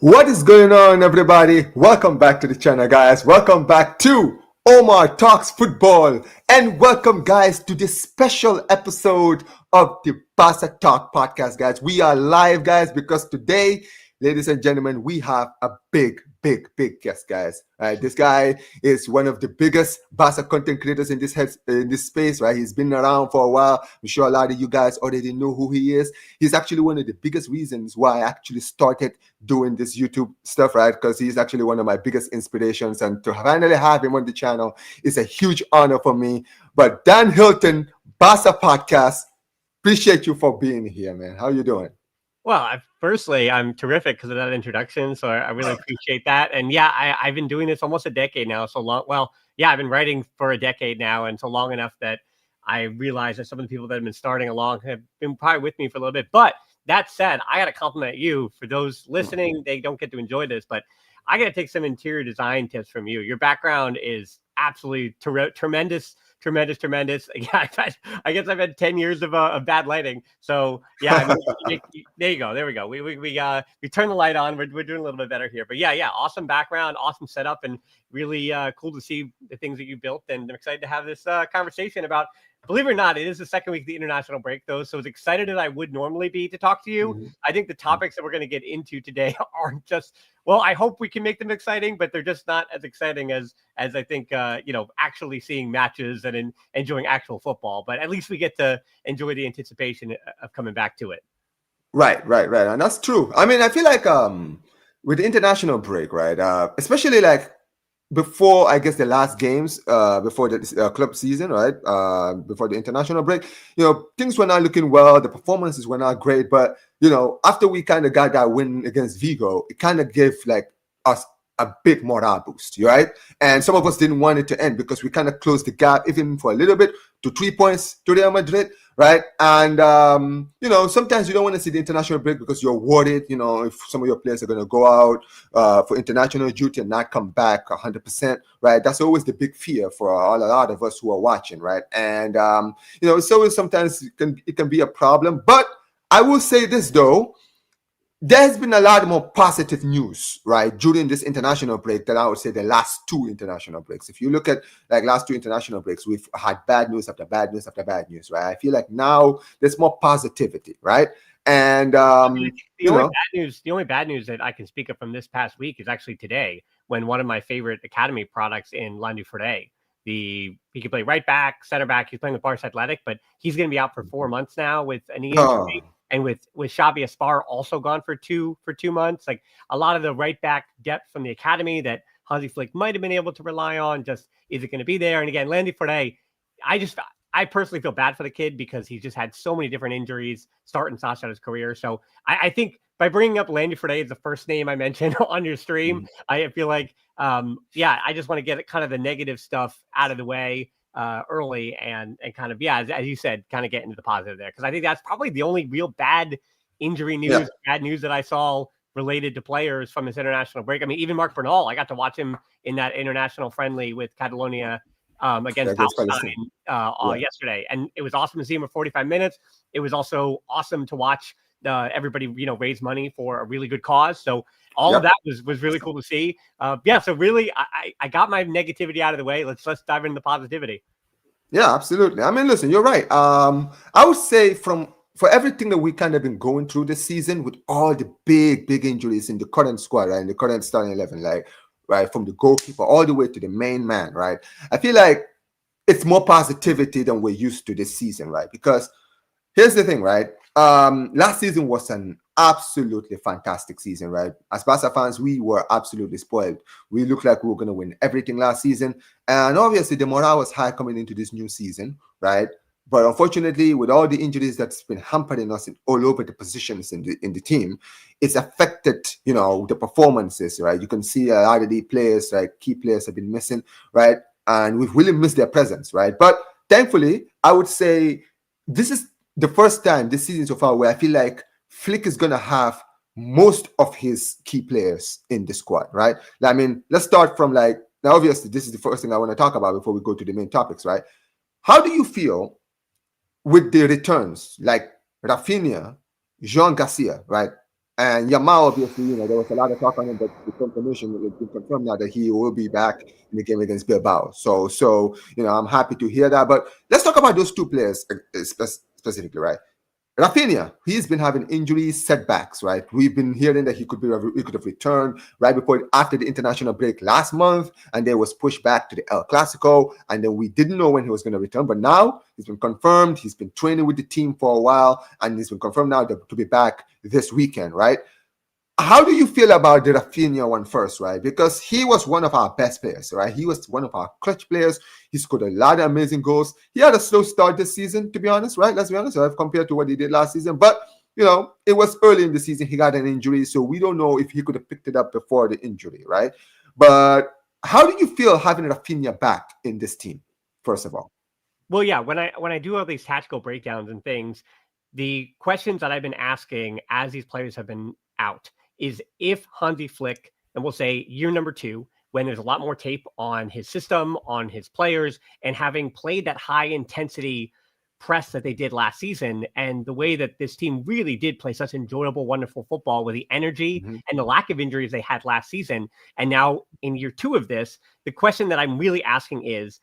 What is going on, everybody? Welcome back to the channel, guys. Welcome back to Omar Talks Football. And welcome, guys, to this special episode of the Barca Talk podcast, guys. We are live, guys, because today, ladies and gentlemen, we have a big guest, guys. This guy is one of the biggest Barca content creators in this space, right? He's been around for a while. I'm sure a lot of you guys already know who he is. He's actually one of the biggest reasons why I actually started doing this YouTube stuff, right? Because he's actually one of my biggest inspirations, and to finally have him on the channel is a huge honor for me. But Dan Hilton, Barca Podcast, appreciate you for being here, man. How you doing? Well, firstly, I'm terrific because of that introduction, so I really appreciate that. And yeah, I've been doing this almost a decade now, so long. Well, yeah, I've been writing for a decade now, and so long enough that I realize that some of the people that have been starting along have been probably with me for a little bit. But that said, I got to compliment you. For those listening, they don't get to enjoy this, but I got to take some interior design tips from you. Your background is absolutely tremendous. Yeah, I guess I've had 10 years of bad lighting. So yeah, there you go. There we go. We turn the light on. We're doing a little bit better here. But yeah, awesome background, awesome setup, and really cool to see the things that you built. And I'm excited to have this conversation about. Believe it or not, it is the second week of the international break, though. So as excited as I would normally be to talk to you, I think the topics that we're going to get into today aren't just, well, I hope we can make them exciting, but they're just not as exciting as I think, actually seeing matches and enjoying actual football. But at least we get to enjoy the anticipation of coming back to it. Right. And that's true. I mean, I feel like with the international break, right, especially like before, I guess, the last games before the club season, right, before the international break, things were not looking well. The performances were not great. But, after we kind of got that win against Vigo, it kind of gave like us a big morale boost, right? And some of us didn't want it to end because we kind of closed the gap even for a little bit to 3 points to Real Madrid, right? And, sometimes you don't want to see the international break because you're worried, if some of your players are going to go out for international duty and not come back 100%, right? That's always the big fear for a lot of us who are watching, right? And, it's always sometimes it can be a problem. But I will say this, though. There's been a lot more positive news, right, during this international break than I would say the last two international breaks. If you look at like last two international breaks, we've had bad news after bad news after bad news, right? I feel like now there's more positivity, right? And the only bad news that I can speak of from this past week is actually today, when one of my favorite academy products in Landufret, he can play right back, center back. He's playing with Barça Athletic, but he's going to be out for 4 months now with a knee injury. And with Xavi Aspar also gone for two months, like a lot of the right back depth from the academy that Hansi Flick might have been able to rely on, just isn't going to be there. And again, Landy Forte, I personally feel bad for the kid because he's just had so many different injuries start and stop out his career. So I think by bringing up Landy Forte as the first name I mentioned on your stream, I feel like, I just want to get kind of the negative stuff out of the way early and kind of, as you said, kind of get into the positive there. Because I think that's probably the only real bad injury news, bad news that I saw related to players from this international break. I mean, even Marc Bernal, I got to watch him in that international friendly with Catalonia against Palestine yesterday. And it was awesome to see him for 45 minutes. It was also awesome to watch everybody, raise money for a really good cause. So all of that was really cool to see. So really, I got my negativity out of the way. Let's dive into the positivity. Yeah, absolutely. I mean, listen, you're right. I would say for everything that we kind of been going through this season with all the big injuries in the current squad, right, in the current starting 11, like, right, from the goalkeeper all the way to the main man, right, I feel like it's more positivity than we're used to this season, right? Because here's the thing, right? Last season was an absolutely fantastic season, right? As Barca fans, we were absolutely spoiled. We looked like we were going to win everything last season. And obviously, the morale was high coming into this new season, right? But unfortunately, with all the injuries that's been hampering us all over the positions in the team, it's affected, the performances, right? You can see a lot of the players, like key players, have been missing, right? And we've really missed their presence, right? But thankfully, I would say this is the first time this season so far where I feel like Flick is going to have most of his key players in the squad, right? I mean, let's start from now, obviously, this is the first thing I want to talk about before we go to the main topics, right? How do you feel with the returns like Raphinha, Joan Garcia, right? And Yamal, obviously, there was a lot of talk on him, but the confirmation, it's been confirmed now that he will be back in the game against Bilbao. So I'm happy to hear that. But let's talk about those two players specifically, right? Raphinha, he's been having injury setbacks, right? We've been hearing that he could have returned right after the international break last month, and then was pushed back to the El Clasico, and then we didn't know when he was going to return. But now he's been confirmed. He's been training with the team for a while, and he's been confirmed now to be back this weekend, right? How do you feel about the Raphinha one first, right? Because he was one of our best players, right? He was one of our clutch players. He scored a lot of amazing goals. He had a slow start this season, to be honest, right? Let's be honest, compared to what he did last season. But, it was early in the season. He got an injury, so we don't know if he could have picked it up before the injury, right? But how do you feel having Raphinha back in this team, first of all? Well, yeah, when I do all these tactical breakdowns and things, the questions that I've been asking as these players have been out is if Hansi Flick, and we'll say year number 2, when there's a lot more tape on his system, on his players, and having played that high intensity press that they did last season, and the way that this team really did play such enjoyable, wonderful football with the energy and the lack of injuries they had last season. And now in year 2 of this, the question that I'm really asking is,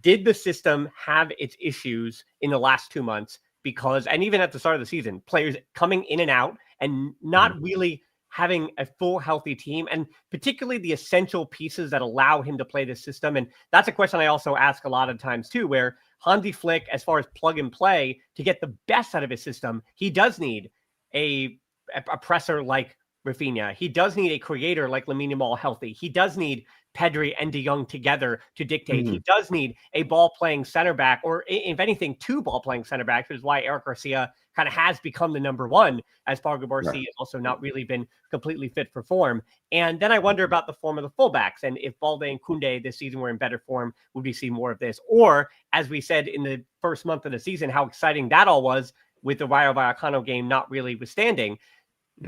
did the system have its issues in the last 2 months? Because, and even at the start of the season, players coming in and out and not really having a full healthy team, and particularly the essential pieces that allow him to play this system. And that's a question I also ask a lot of times too, where Hansi Flick, as far as plug and play, to get the best out of his system, he does need a presser like Raphinha. He does need a creator like Lamine Yamal healthy. He does need Pedri and De Jong together to dictate. He does need a ball-playing center back, or if anything, 2 ball-playing center backs, which is why Eric Garcia kind of has become the number 1, as Pau Barca has also not really been completely fit for form. And then I wonder about the form of the fullbacks, and if Balde and Koundé this season were in better form, would we see more of this? Or, as we said in the first month of the season, how exciting that all was with the Rayo Vallecano game not really withstanding,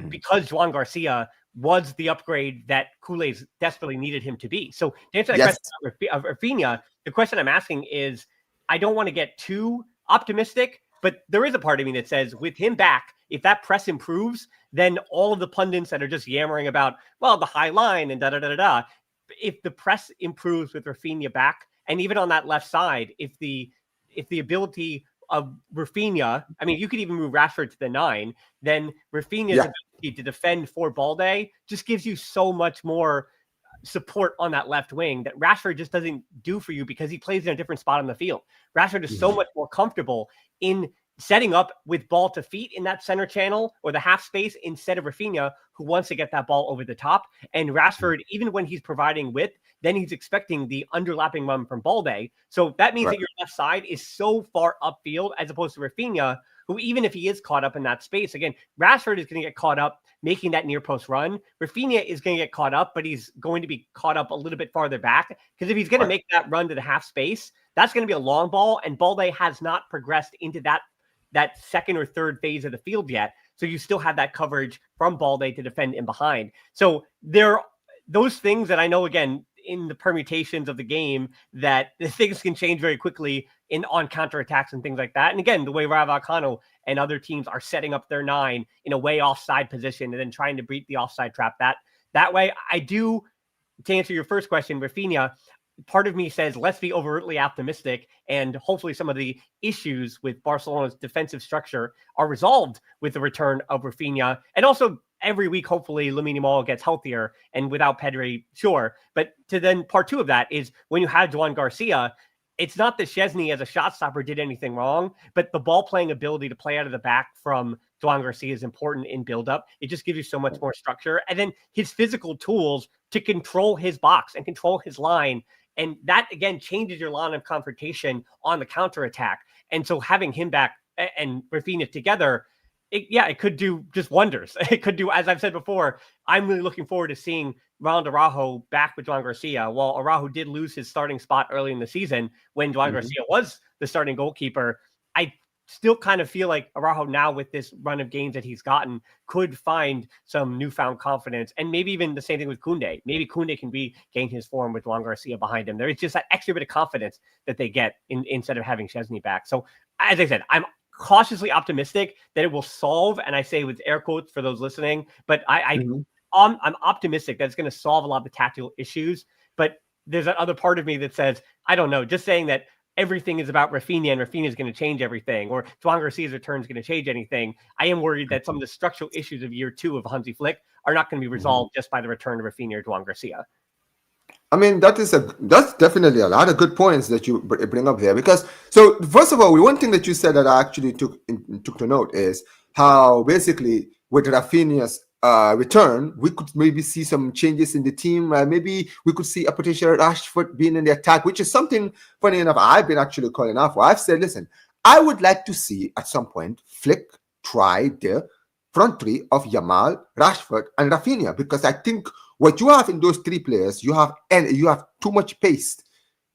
because Joan Garcia was the upgrade that Kool-Aid desperately needed him to be. So to answer that question of Raphinha, the question I'm asking is, I don't want to get too optimistic, but there is a part of me that says with him back, if that press improves, then all of the pundits that are just yammering about, well, the high line and da-da-da-da-da, if the press improves with Raphinha back, and even on that left side, if the ability of Raphinha, I mean, you could even move Rashford to the 9, then Raphinha's ability to defend for Balde just gives you so much more support on that left wing that Rashford just doesn't do for you, because he plays in a different spot on the field. Rashford is so much more comfortable in setting up with ball to feet in that center channel or the half space, instead of Raphinha, who wants to get that ball over the top. And Rashford, even when he's providing width, then he's expecting the underlapping run from Balde. So that means that your left side is so far upfield, as opposed to Raphinha, who, even if he is caught up in that space, again, Rashford is going to get caught up making that near post run. Raphinha is going to get caught up, but he's going to be caught up a little bit farther back, because if he's going to make that run to the half space, that's going to be a long ball, and Balde has not progressed into that second or third phase of the field yet. So you still have that coverage from Balde to defend in behind. So there are those things that I know, again, in the permutations of the game, that the things can change very quickly on counterattacks and things like that. And again, the way Rayo Vallecano and other teams are setting up their 9 in a way offside position and then trying to beat the offside trap that way. I do, to answer your first question, Raphinha, part of me says, let's be overtly optimistic, and hopefully some of the issues with Barcelona's defensive structure are resolved with the return of Raphinha. And also, every week, hopefully, Lamine Yamal gets healthier, and without Pedri, sure. But to then part 2 of that is, when you have Joan Garcia, it's not that Szczesny as a shot stopper did anything wrong, but the ball playing ability to play out of the back from Joan Garcia is important in build-up. It just gives you so much more structure. And then his physical tools to control his box and control his line. And that, again, changes your line of confrontation on the counterattack. And so having him back and Raphinha together, it could do just wonders. It could do, as I've said before, I'm really looking forward to seeing Ronald Araujo back with Joan Garcia. While Araujo did lose his starting spot early in the season when Joan Garcia was the starting goalkeeper, I still kind of feel like Araujo now, with this run of games that he's gotten, could find some newfound confidence. And maybe even the same thing with Koundé. Maybe Koundé can regain his form with Joan Garcia behind him. There is just that extra bit of confidence that they get instead of having Szczesny back. So, as I said, I'm cautiously optimistic that it will solve, and I say with air quotes for those listening, but Mhm. I'm optimistic that it's going to solve a lot of the tactical issues. But there's that other part of me that says, I don't know, just saying that everything is about Raphinha and Raphinha is going to change everything, or Joan Garcia's return is going to change anything. I am worried that some of the structural issues of year 2 of Hansi Flick are not going to be resolved just by the return of Raphinha or Joan Garcia. I mean, that's definitely a lot of good points that you bring up there. Because so first of all, one thing that you said that I actually took to note is how basically with Raphinha's return, we could maybe see some changes in the team. Maybe we could see a potential Rashford being in the attack, which is something funny enough I've been actually calling out for. I've said, listen, I would like to see at some point Flick try the front three of Yamal, Rashford, and Raphinha, because I think what you have in those three players, you have too much pace.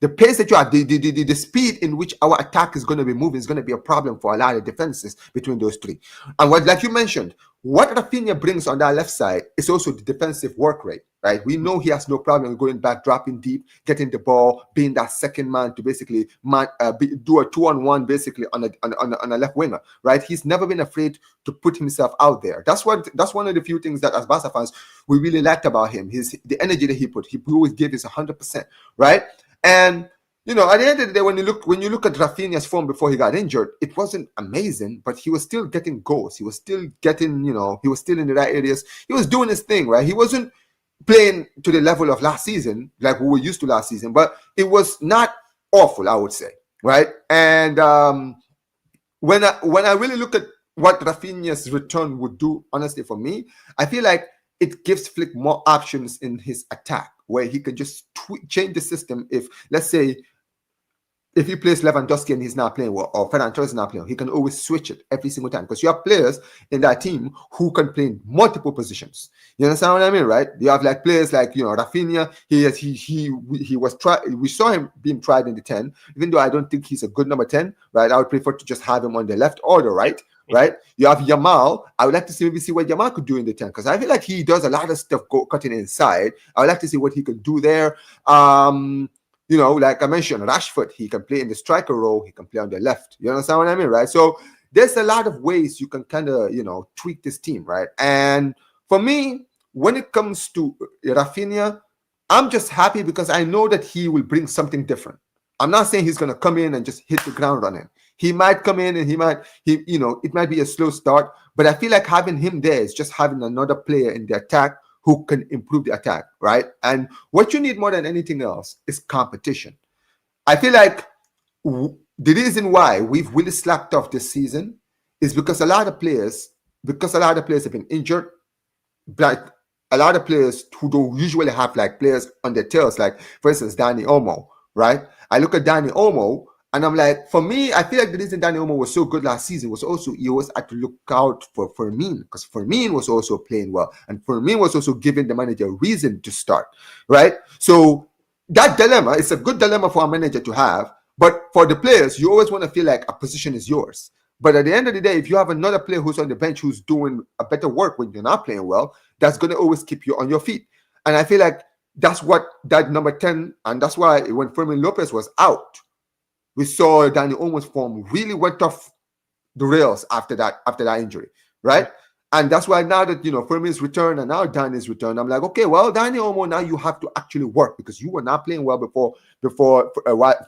The pace that you have, the speed in which our attack is going to be moving is going to be a problem for a lot of defenses between those three. And what, like you mentioned, what Raphinha brings on that left side is also the defensive work rate, right? We know he has no problem going back, dropping deep, getting the ball, being that second man to basically do a 2-on-1 basically on a left winger, right? He's never been afraid to put himself out there. That's one of the few things that as Barca fans we really liked about him. The energy that he always gave his 100%, right? And at the end of the day, when you look at Raphinha's form before he got injured, it wasn't amazing, but he was still getting goals. He was still getting, he was still in the right areas. He was doing his thing, right? He wasn't playing to the level of last season, like we were used to last season, but it was not awful, I would say, right? And when I really look at what Raphinha's return would do, honestly, for me, I feel like it gives Flick more options in his attack, where he can just change the system. If, let's say, if he plays Lewandowski and he's not playing well, or Ferran Torres is not playing well, he can always switch it every single time, because you have players in that team who can play in multiple positions. You understand what I mean, right? You have like players like Raphinha. He was tried. We saw him being tried in the 10, even though I don't think he's a good number 10, right? I would prefer to just have him on the left or the right. Right, you have Yamal. I would like to see what Yamal could do in the 10, because I feel like he does a lot of stuff cutting inside. I would like to see what he could do there. Like I mentioned, Rashford, he can play in the striker role. He can play on the left. You understand what I mean, right? So there's a lot of ways you can kind of tweak this team, right? And for me, when it comes to Raphinha, I'm just happy because I know that he will bring something different. I'm not saying he's going to come in and just hit the ground running. He might come in and it might be a slow start, but I feel like having him there is just having another player in the attack who can improve the attack, right? And what you need more than anything else is competition. I feel like the reason why we've really slacked off this season is because a lot of players have been injured, but a lot of players who don't usually have like players on their tails, like for instance, Dani Olmo, right? I look at Dani Olmo and I'm like, for me, I feel like the reason Dani Olmo was so good last season was also he always had to look out for Firmino, because Firmino was also playing well, and Firmino was also giving the manager a reason to start, right? So that dilemma, it's a good dilemma for a manager to have, but for the players, you always want to feel like a position is yours. But at the end of the day, if you have another player who's on the bench who's doing a better work when you're not playing well, that's going to always keep you on your feet. And I feel like that's what that number 10, and that's why when Fermin Lopez was out, we saw Dani Olmo's form really went off the rails after that injury, right? And that's why now that Fermin's returned and now Dani's returned, I'm like, okay, well, Dani Olmo, now you have to actually work, because you were not playing well before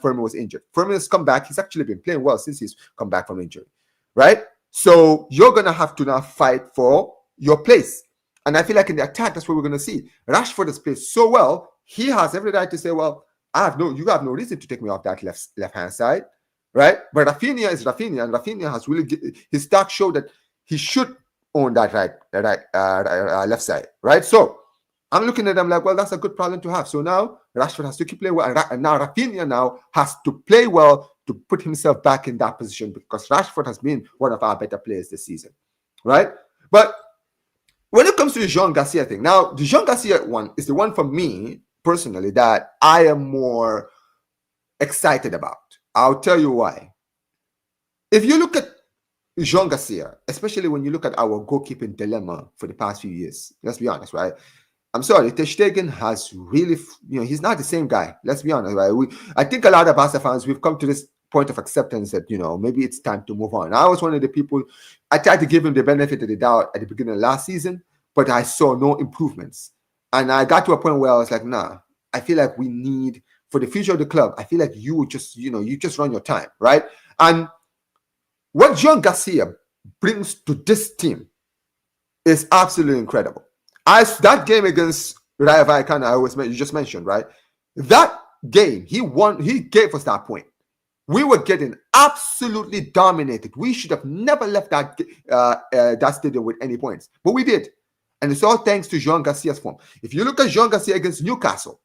Fermin was injured. Fermin has come back; he's actually been playing well since he's come back from injury, right? So you're gonna have to now fight for your place. And I feel like in the attack, that's what we're gonna see. Rashford has played so well; he has every right to say, well, you have no reason to take me off that left hand side, right? But Raphinha is Raphinha, and Raphinha has really his stats show that he should own that left side, right? So I'm looking at them like, well, that's a good problem to have. So now Rashford has to keep playing well, and now Raphinha now has to play well to put himself back in that position, because Rashford has been one of our better players this season, right? But when it comes to the Joan Garcia thing, now the Joan Garcia one is the one for me personally that I am more excited about. I'll tell you why. If you look at Joan Garcia, especially when you look at our goalkeeping dilemma for the past few years, let's be honest, right? I'm sorry, Ter Stegen has really, he's not the same guy. Let's be honest, right? I think a lot of Barca fans, we've come to this point of acceptance that, maybe it's time to move on. I was one of the people, I tried to give him the benefit of the doubt at the beginning of last season, but I saw no improvements. And I got to a point where I was like, nah, I feel like we need, for the future of the club, I feel like you just run your time, right? And what Joan Garcia brings to this team is absolutely incredible. As that game against Rayo Vallecano, you just mentioned, right? That game, he gave us that point. We were getting absolutely dominated. We should have never left that stadium with any points, but we did. And it's all thanks to Joan Garcia's form. If you look at Joan Garcia against Newcastle,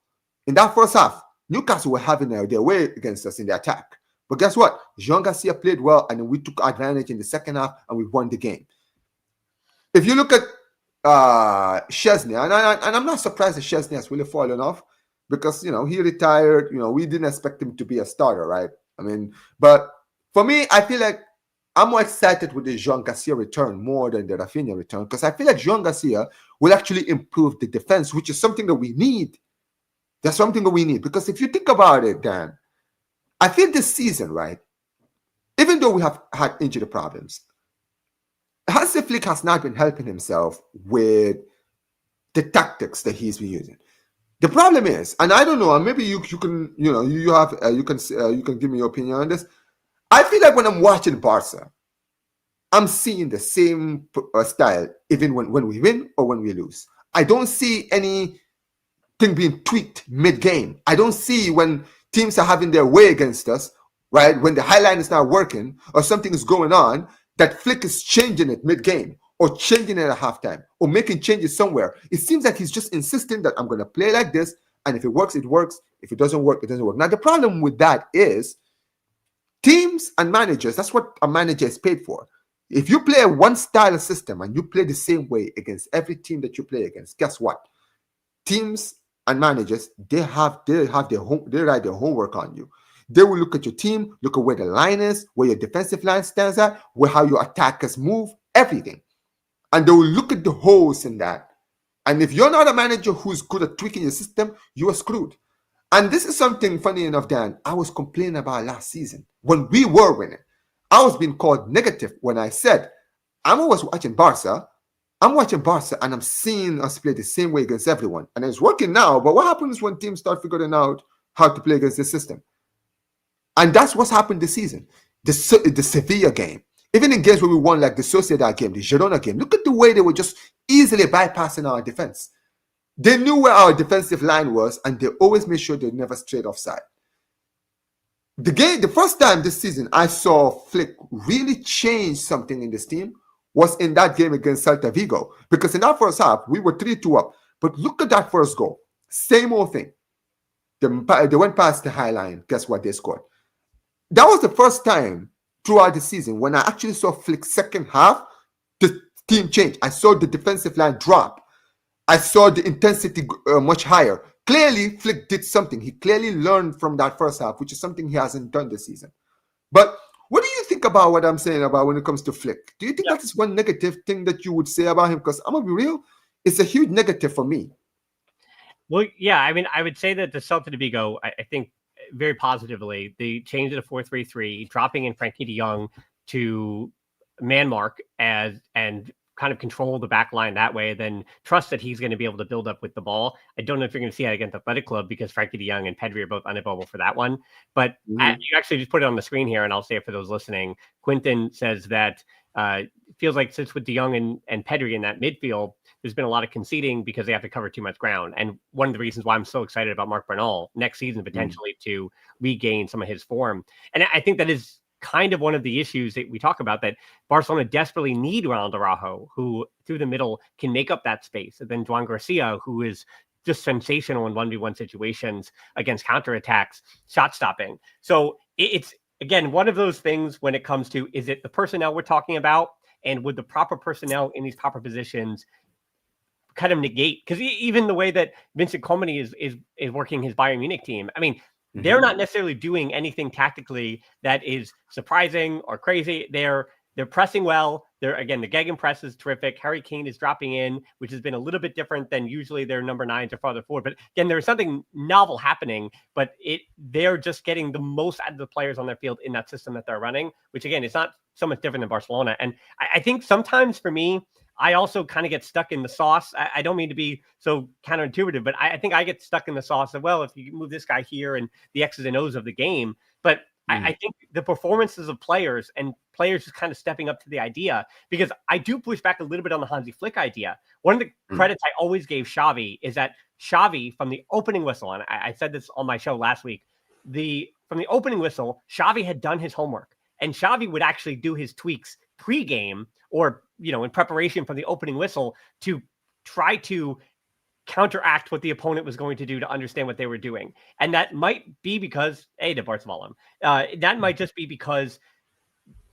in that first half, Newcastle were having their way against us in the attack. But guess what? Joan Garcia played well, and then we took advantage in the second half, and we won the game. If you look at Szczesny, and I'm not surprised that Szczesny has really fallen off, because, he retired. We didn't expect him to be a starter, right? But for me, I feel like I'm more excited with the Joan Garcia return more than the Raphinha return, because I feel like Joan Garcia will actually improve the defense, which is something that we need. That's something that we need, because if you think about it, Dan, I feel this season, right, even though we have had injury problems, Hansi Flick has not been helping himself with the tactics that he's been using. The problem is, and I don't know, and maybe you can you can give me your opinion on this. I feel like when I'm watching Barca, I'm seeing the same style even when we win or when we lose. I don't see anything being tweaked mid-game. I don't see when teams are having their way against us, right? When the highline is not working or something is going on, that Flick is changing it mid-game or changing it at halftime or making changes somewhere. It seems like he's just insisting that I'm going to play like this, and if it works, it works. If it doesn't work, it doesn't work. Now, the problem with that is teams and managers, that's what a manager is paid for. If you play a one-style system and you play the same way against every team that you play against, guess what? Teams and managers, they write their homework on you. They will look at your team, look at where the line is, where your defensive line stands at, how your attackers move, everything. And they will look at the holes in that. And if you're not a manager who's good at tweaking your system, you are screwed. And this is something, funny enough, Dan, I was complaining about last season. When we were winning, I was being called negative when I said, I'm always watching Barca. I'm watching Barca and I'm seeing us play the same way against everyone. And it's working now. But what happens when teams start figuring out how to play against the system? And that's what's happened this season. The Sevilla game, even in games where we won, like the Sociedad game, the Girona game, look at the way they were just easily bypassing our defense. They knew where our defensive line was, and they always made sure they never strayed offside. The first time this season I saw Flick really change something in this team was in that game against Celta Vigo. Because in that first half, we were 3-2 up. But look at that first goal. Same old thing. They went past the high line. Guess what? They scored. That was the first time throughout the season when I actually saw Flick's second half, the team change. I saw the defensive line drop. I saw the intensity much higher. Clearly, Flick did something. He clearly learned from that first half, which is something he hasn't done this season. But what do you think about what I'm saying about when it comes to Flick? Do you think that is one negative thing that you would say about him? Because I'm going to be real, it's a huge negative for me. Well, yeah, I would say that the Celta de Vigo, I think very positively, the change to the 4-3-3, dropping in Frankie de Jong to man mark and kind of control the back line that way, then trust that he's going to be able to build up with the ball. I don't know if you're going to see that against Athletic Club because Frankie de Jong and Pedri are both unavailable for that one. But you actually just put it on the screen here, and I'll say it for those listening. Quinton says that it feels like since with de Jong and Pedri in that midfield, there's been a lot of conceding because they have to cover too much ground. And one of the reasons why I'm so excited about Marc Bernal next season, potentially to regain some of his form. And I think that is kind of one of the issues that we talk about, that Barcelona desperately need Ronald Araujo, who through the middle can make up that space. And then Joan Garcia, who is just sensational in 1v1 situations against counterattacks, shot stopping. So it's, again, one of those things when it comes to, is it the personnel we're talking about? And would the proper personnel in these proper positions kind of negate, because even the way that Vincent Kompany is working his Bayern Munich team, I mean, they're not necessarily doing anything tactically that is surprising or crazy. They're They're pressing well. The gegenpress is terrific. Harry Kane is dropping in, which has been a little bit different than usually their number 9s or farther forward. But again, there's something novel happening, but they're just getting the most out of the players on their field in that system that they're running, which again, is not so much different than Barcelona. And I think sometimes for me, I also kind of get stuck in the sauce. I don't mean to be so counterintuitive, but I think I get stuck in the sauce of, well, if you move this guy here and the X's and O's of the game. But I think the performances of players and players just kind of stepping up to the idea, because I do push back a little bit on the Hansi Flick idea. One of the credits I always gave Xavi is that Xavi, from the opening whistle, and I said this on my show last week, from the opening whistle, Xavi had done his homework, and Xavi would actually do his tweaks pre-game or, in preparation for the opening whistle to try to counteract what the opponent was going to do to understand what they were doing. And that might be because, the Barcelona, that might just be because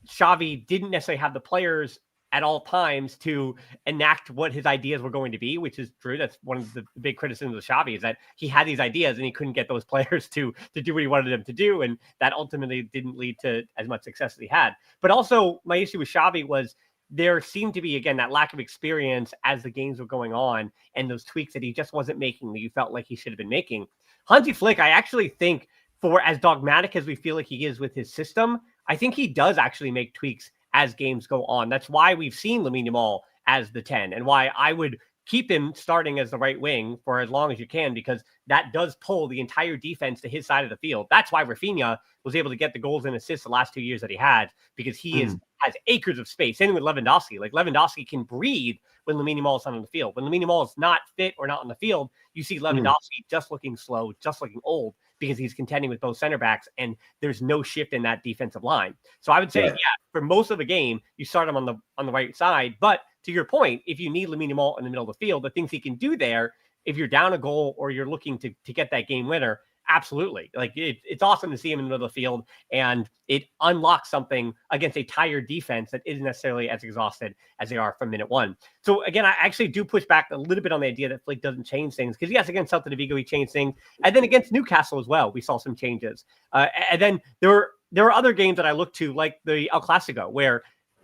Xavi didn't necessarily have the players at all times to enact what his ideas were going to be, which is true. That's one of the big criticisms of Xavi, is that he had these ideas and he couldn't get those players to do what he wanted them to do. And that ultimately didn't lead to as much success as he had. But also my issue with Xavi was there seemed to be, again, that lack of experience as the games were going on and those tweaks that he just wasn't making that you felt like he should have been making. Hansi Flick, I actually think, for as dogmatic as we feel like he is with his system, I think he does actually make tweaks as games go on. That's why we've seen Lamine Yamal as the 10 and why I would keep him starting as the right wing for as long as you can, because that does pull the entire defense to his side of the field. That's why Raphinha was able to get the goals and assists the last 2 years that he had, because he has acres of space. Same with Lewandowski. Like, Lewandowski can breathe when Lamine Yamal is not on the field. When Lamine Yamal is not fit or not on the field, you see Lewandowski just looking slow, just looking old, because he's contending with both center backs and there's no shift in that defensive line. So I would say, for most of the game, you start him on the right side. But to your point, if you need Lamine Yamal in the middle of the field, the things he can do there, if you're down a goal or you're looking to get that game winner, absolutely. Like, it's awesome to see him in the middle of the field, and it unlocks something against a tired defense that isn't necessarily as exhausted as they are from minute one. So again, I actually do push back a little bit on the idea that Flick doesn't change things, because yes, against Celta de Vigo he changed things, and then against Newcastle as well we saw some changes. And then there were other games that I looked to, like the El Clasico, where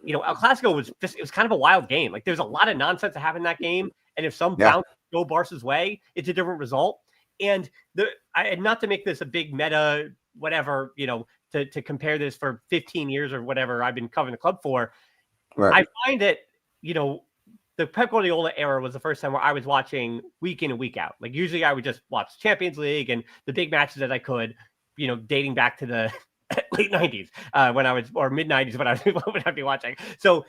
El Clasico was kind of a wild game. Like, there's a lot of nonsense that happened in that game, and if some bounce go Barca's way, it's a different result. And not to make this a big meta, whatever, to compare this for 15 years or whatever I've been covering the club for. Right. I find that, the Pep Guardiola era was the first time where I was watching week in and week out. Like, usually I would just watch Champions League and the big matches that I could, dating back to the late 90s or mid 90s when I'd be watching. So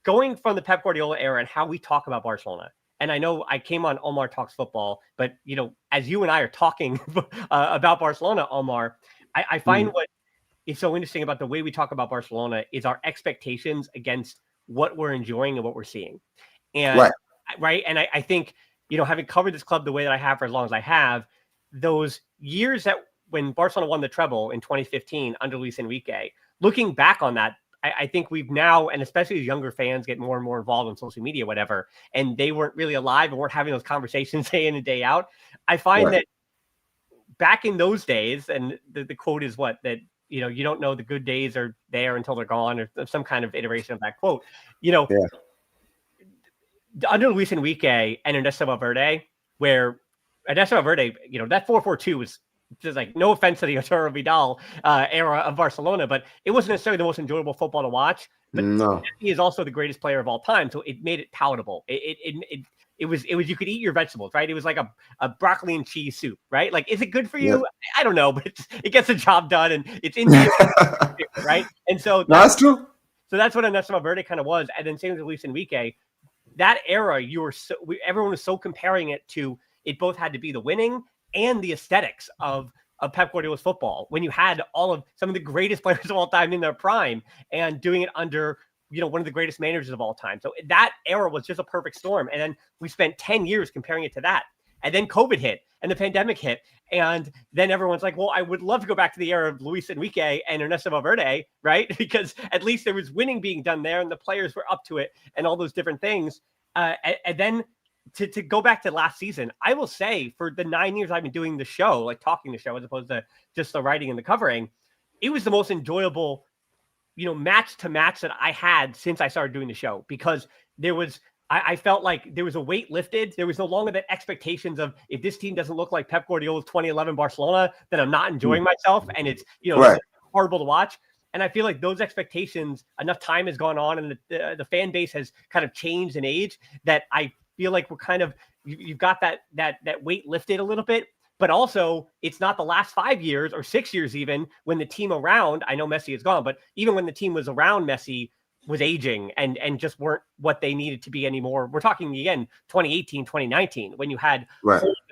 going from the Pep Guardiola era and how we talk about Barcelona, and I know I came on Omar Talks Football, but, as you and I are talking about Barcelona, Omar, I find what is so interesting about the way we talk about Barcelona is our expectations against what we're enjoying and what we're seeing. And right. And I think, having covered this club the way that I have for as long as I have, those years that when Barcelona won the treble in 2015 under Luis Enrique, looking back on that, I think we've now, and especially as younger fans get more and more involved in social media, whatever, and they weren't really alive and weren't having those conversations day in and day out. I find that back in those days, and the quote is that, you don't know the good days are there until they're gone, or some kind of iteration of that quote, under Luis Enrique and Ernesto Valverde, where Ernesto Valverde, that 4-4-2 was just, like, no offense to the Arturo Vidal era of Barcelona, but it wasn't necessarily the most enjoyable football to watch. But he is also the greatest player of all time, so it made it palatable. It was you could eat your vegetables, right? It was like a broccoli and cheese soup, right? Like, is it good for you? I don't know, but it gets the job done, and it's in right? And so that's true. So that's what Ernesto Valverde kind of was, and then same with Luis Enrique. That era, everyone was so comparing it to, it both had to be the winning and the aesthetics of Pep Guardiola's football, when you had some of the greatest players of all time in their prime and doing it under, one of the greatest managers of all time. So that era was just a perfect storm. And then we spent 10 years comparing it to that. And then COVID hit and the pandemic hit. And then everyone's like, well, I would love to go back to the era of Luis Enrique and Ernesto Valverde, right? Because at least there was winning being done there and the players were up to it and all those different things. And then to go back to last season, I will say, for the 9 years I've been doing the show, like talking the show, as opposed to just the writing and the covering, it was the most enjoyable match to match that I had since I started doing the show, because I felt like there was a weight lifted. There was no longer that expectations of, if this team doesn't look like Pep Guardiola's 2011 Barcelona, then I'm not enjoying myself. And it's, Right. it's horrible to watch. And I feel like those expectations, enough time has gone on, and the fan base has kind of changed and aged, that I feel like we're kind of, you've got that weight lifted a little bit. But also, it's not the last 5 years or 6 years even, when the team around, I know Messi is gone, but even when the team was around Messi was aging and just weren't what they needed to be anymore. We're talking, again, 2018, 2019, when you had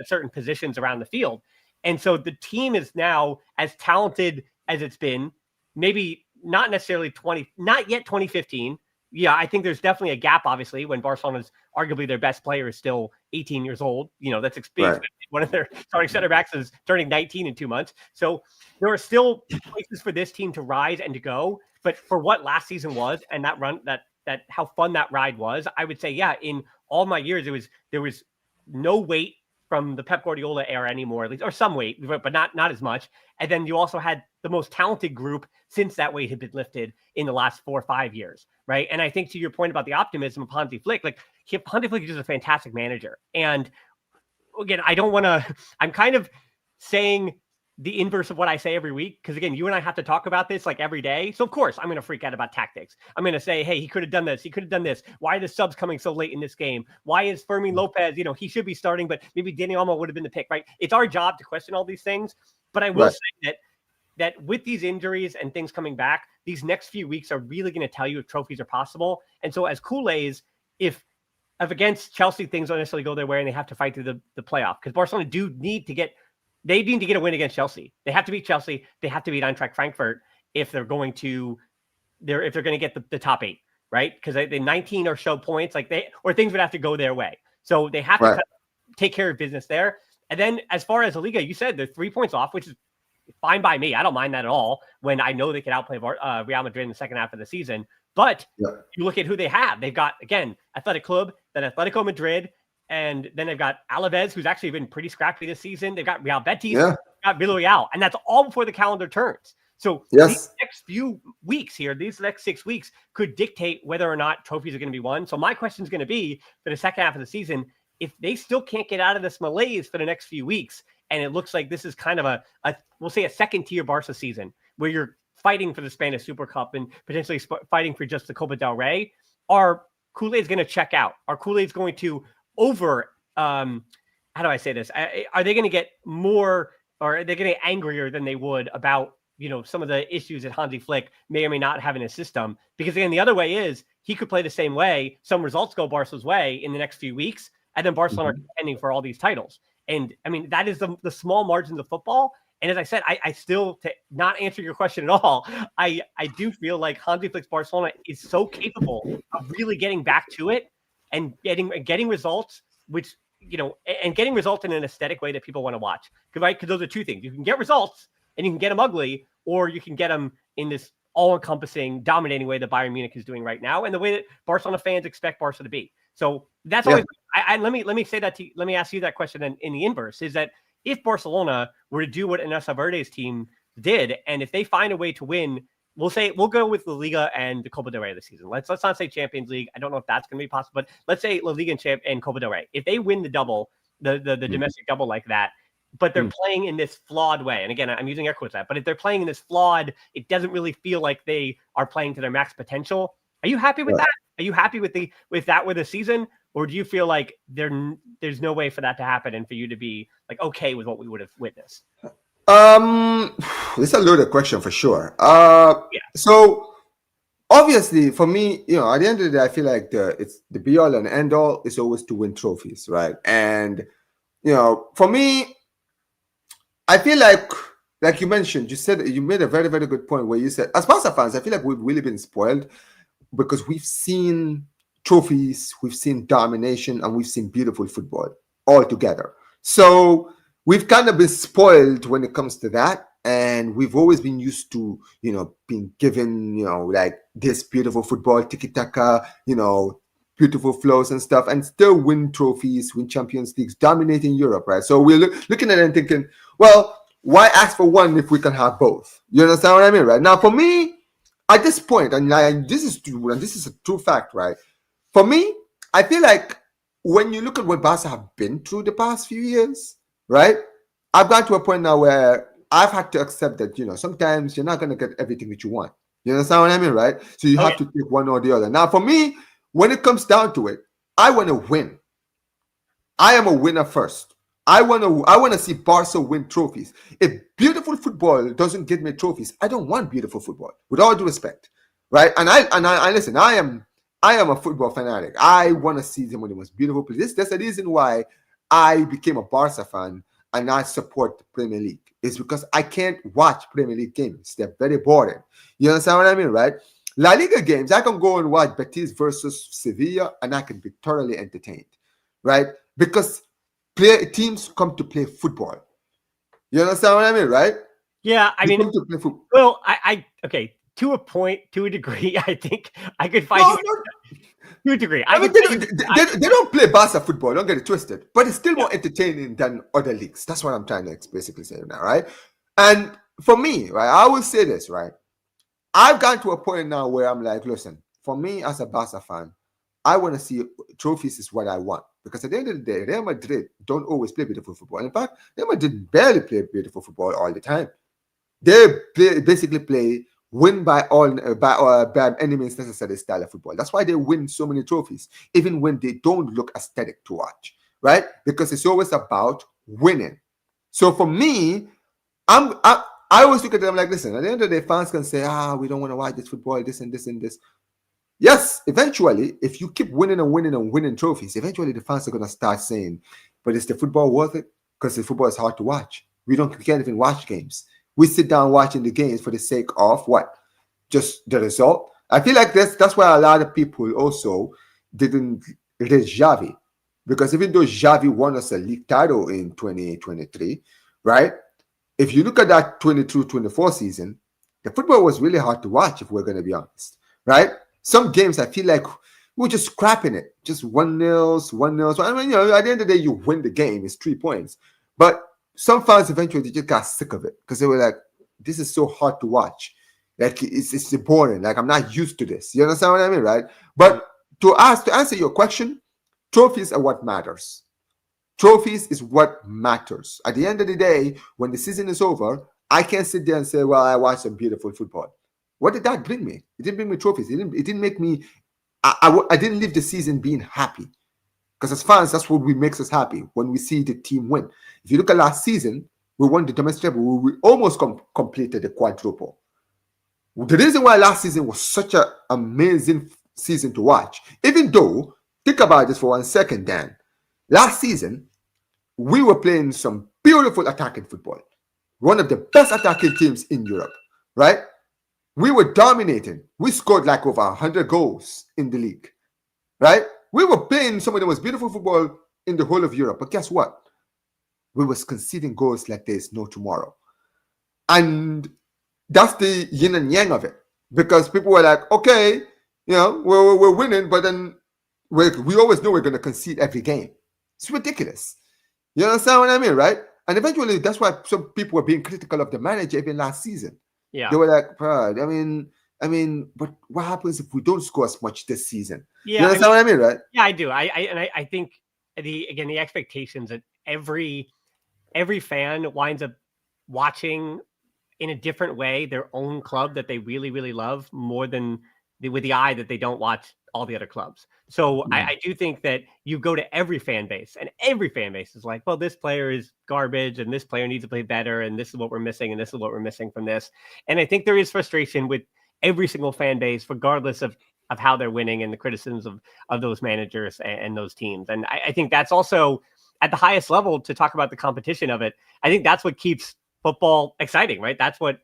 certain positions around the field. And so the team is now as talented as it's been, maybe not necessarily not yet 2015. Yeah, I think there's definitely a gap, obviously, when Barcelona's arguably their best player is still 18 years old. That's experience. One of their starting center backs is turning 19 in 2 months. So there are still places for this team to rise and to go. But for what last season was, and that run, that how fun that ride was, I would say, yeah, in all my years, there was no weight from the Pep Guardiola era anymore, at least, or some weight, but not as much. And then you also had the most talented group since that weight had been lifted in the last 4 or 5 years, right? And I think, to your point about the optimism of Hansi Flick, Hansi Flick is just a fantastic manager. And again, I'm kind of saying the inverse of what I say every week, because again, you and I have to talk about this every day. So of course I'm going to freak out about tactics. I'm going to say, hey, he could have done this. He could have done this. Why are the subs coming so late in this game? Why is Fermin Lopez, he should be starting, but maybe Dani Olmo would have been the pick, right? It's our job to question all these things. But I will say that with these injuries and things coming back, these next few weeks are really going to tell you if trophies are possible. And so as Kool-Aids, if against Chelsea, things don't necessarily go their way and they have to fight through the playoff, because Barcelona need to get a win against Chelsea. They have to beat Chelsea. They have to beat Eintracht Frankfurt if they're going to get the top 8, right? Because they 19 or so points, or things would have to go their way. So they have to take care of business there. And then as far as the Liga, you said they're 3 points off, which is fine by me. I don't mind that at all, when I know they can outplay Real Madrid in the second half of the season. But you look at who they have. They've got, again, Athletic Club, then Atletico Madrid, and then they've got Alaves, who's actually been pretty scrappy this season. They've got Real Betis, they've got Villarreal, and that's all before the calendar turns. So these next few weeks here, these next 6 weeks, could dictate whether or not trophies are going to be won. So my question is going to be, for the second half of the season, if they still can't get out of this malaise for the next few weeks, and it looks like this is kind of we'll say a second-tier Barca season, where you're fighting for the Spanish Super Cup and potentially fighting for just the Copa del Rey, are Kool-Aid's going to check out? Are Kool-Aid's going to how do I say this? Are they going to get more, or are they going to get angrier than they would about, some of the issues that Hansi Flick may or may not have in his system? Because again, the other way is he could play the same way. Some results go Barca's way in the next few weeks, and then Barcelona are contending for all these titles. And I mean, that is the small margins of football. And as I said, I still, to not answer your question at all, I do feel like Hansi Flick's Barcelona is so capable of really getting back to it and getting results, which, and getting results in an aesthetic way that people want to watch. Right? Because those are two things. You can get results and you can get them ugly, or you can get them in this all-encompassing, dominating way that Bayern Munich is doing right now, and the way that Barcelona fans expect Barca to be. So that's always. Let me say that. Let me ask you that question in the inverse: is that if Barcelona were to do what Ernesto Verde's team did, and if they find a way to win, we'll go with La Liga and the Copa del Rey this season. Let's not say Champions League. I don't know if that's going to be possible, but let's say La Liga and Copa del Rey. If they win the double, the domestic double like that, but they're playing in this flawed way, and again, I'm using air quotes that, but if they're playing in this flawed, it doesn't really feel like they are playing to their max potential. Are you happy with that? Are you happy with the season, or do you feel like there's no way for that to happen and for you to be okay with what we would have witnessed? This is a loaded question for sure. So obviously for me, at the end of the day, I feel like it's the be all and end all is always to win trophies, right? And for me, I feel like you mentioned, you made a very, very good point where you said, as Barca fans, I feel like we've really been spoiled because we've seen trophies, we've seen domination, and we've seen beautiful football all together. So we've kind of been spoiled when it comes to that. And we've always been used to, being given, like this beautiful football, tiki-taka, beautiful flows and stuff, and still win trophies, win Champions Leagues, dominating Europe, right? So we're looking at it and thinking, well, why ask for one if we can have both? You understand what I mean, right? Now, for me, at this point, and this is true, and this is a true fact, right? For me, I feel like when you look at what Barca have been through the past few years, right? I've got to a point now where I've had to accept that, sometimes you're not going to get everything that you want. You understand what I mean, right? So you have to pick one or the other. Now, for me, when it comes down to it, I want to win. I am a winner first. I want to see Barca win trophies. If beautiful football doesn't get me trophies, I don't want beautiful football. With all due respect, right? And I listen. I am a football fanatic. I want to see them when it was beautiful. That's the reason why I became a Barca fan and I support the Premier League. It's because I can't watch Premier League games. They're very boring. You understand what I mean, right? La Liga games, I can go and watch Betis versus Sevilla and I can be thoroughly entertained, right? Because teams come to play football. You understand what I mean, right? Yeah, I mean, well, okay, to a point, to a degree, I think I could find to a degree. They don't play Barca football, don't get it twisted, but it's still more entertaining than other leagues. That's what I'm trying to basically say now, right? And for me, right, I will say this, right? I've gotten to a point now where I'm like, listen, for me as a Barca fan, I want to see trophies is what I want. Because at the end of the day, Real Madrid don't always play beautiful football. In fact, Real Madrid barely play beautiful football all the time. They basically play win by any means necessary style of football. That's why they win so many trophies, even when they don't look aesthetic to watch, right? Because it's always about winning. So for me, I always look at them like, listen, at the end of the day, fans can say, we don't want to watch this football, this and this and this. Yes, eventually, if you keep winning and winning and winning trophies, eventually the fans are going to start saying, but is the football worth it? Because the football is hard to watch. We can't even watch games. We sit down watching the games for the sake of what? Just the result. I feel like that's why a lot of people also didn't rate Xavi. Because even though Xavi won us a league title in 2023, right? If you look at that 22-24 season, the football was really hard to watch, if we're going to be honest, right? Some games I feel like we're just scrapping it, just 1-0, 1-0. So, I mean, at the end of the day, you win the game, it's 3 points. But some fans eventually just got sick of it because they were like, this is so hard to watch. Like, it's boring. Like, I'm not used to this. You understand what I mean, right? But to answer your question, trophies are what matters. Trophies is what matters. At the end of the day, when the season is over, I can't sit there and say, well, I watched some beautiful football. What did that bring me? It didn't bring me trophies. It didn't make me, I didn't leave the season being happy. Because as fans, that's what makes us happy, when we see the team win. If you look at last season, we won the domestic treble. We almost completed the quadruple. The reason why last season was such an amazing season to watch, even though, think about this for 1 second, Dan. Last season, we were playing some beautiful attacking football. One of the best attacking teams in Europe, right? We were dominating. We scored like over 100 goals in the league, right? We were playing some of the most beautiful football in the whole of Europe. But guess what? We was conceding goals like there's no tomorrow. And that's the yin and yang of it. Because people were like, okay, we're winning, but then we always know we're going to concede every game. It's ridiculous. You understand what I mean, right? And eventually, that's why some people were being critical of the manager even last season. Yeah. They were like, I mean, but what happens if we don't score as much this season? Yeah, you understand what I mean, right? Yeah, I do. I think the expectations that every fan winds up watching in a different way their own club that they really, really love more than with the eye that they don't watch all the other clubs. So I do think that you go to every fan base, and every fan base is like, well, this player is garbage and this player needs to play better, and this is what we're missing, and this is what we're missing from this. And I think there is frustration with every single fan base, regardless of how they're winning and the criticisms of those managers and those teams. And I think that's also at the highest level, to talk about the competition of it. I think that's what keeps football exciting, right? That's what,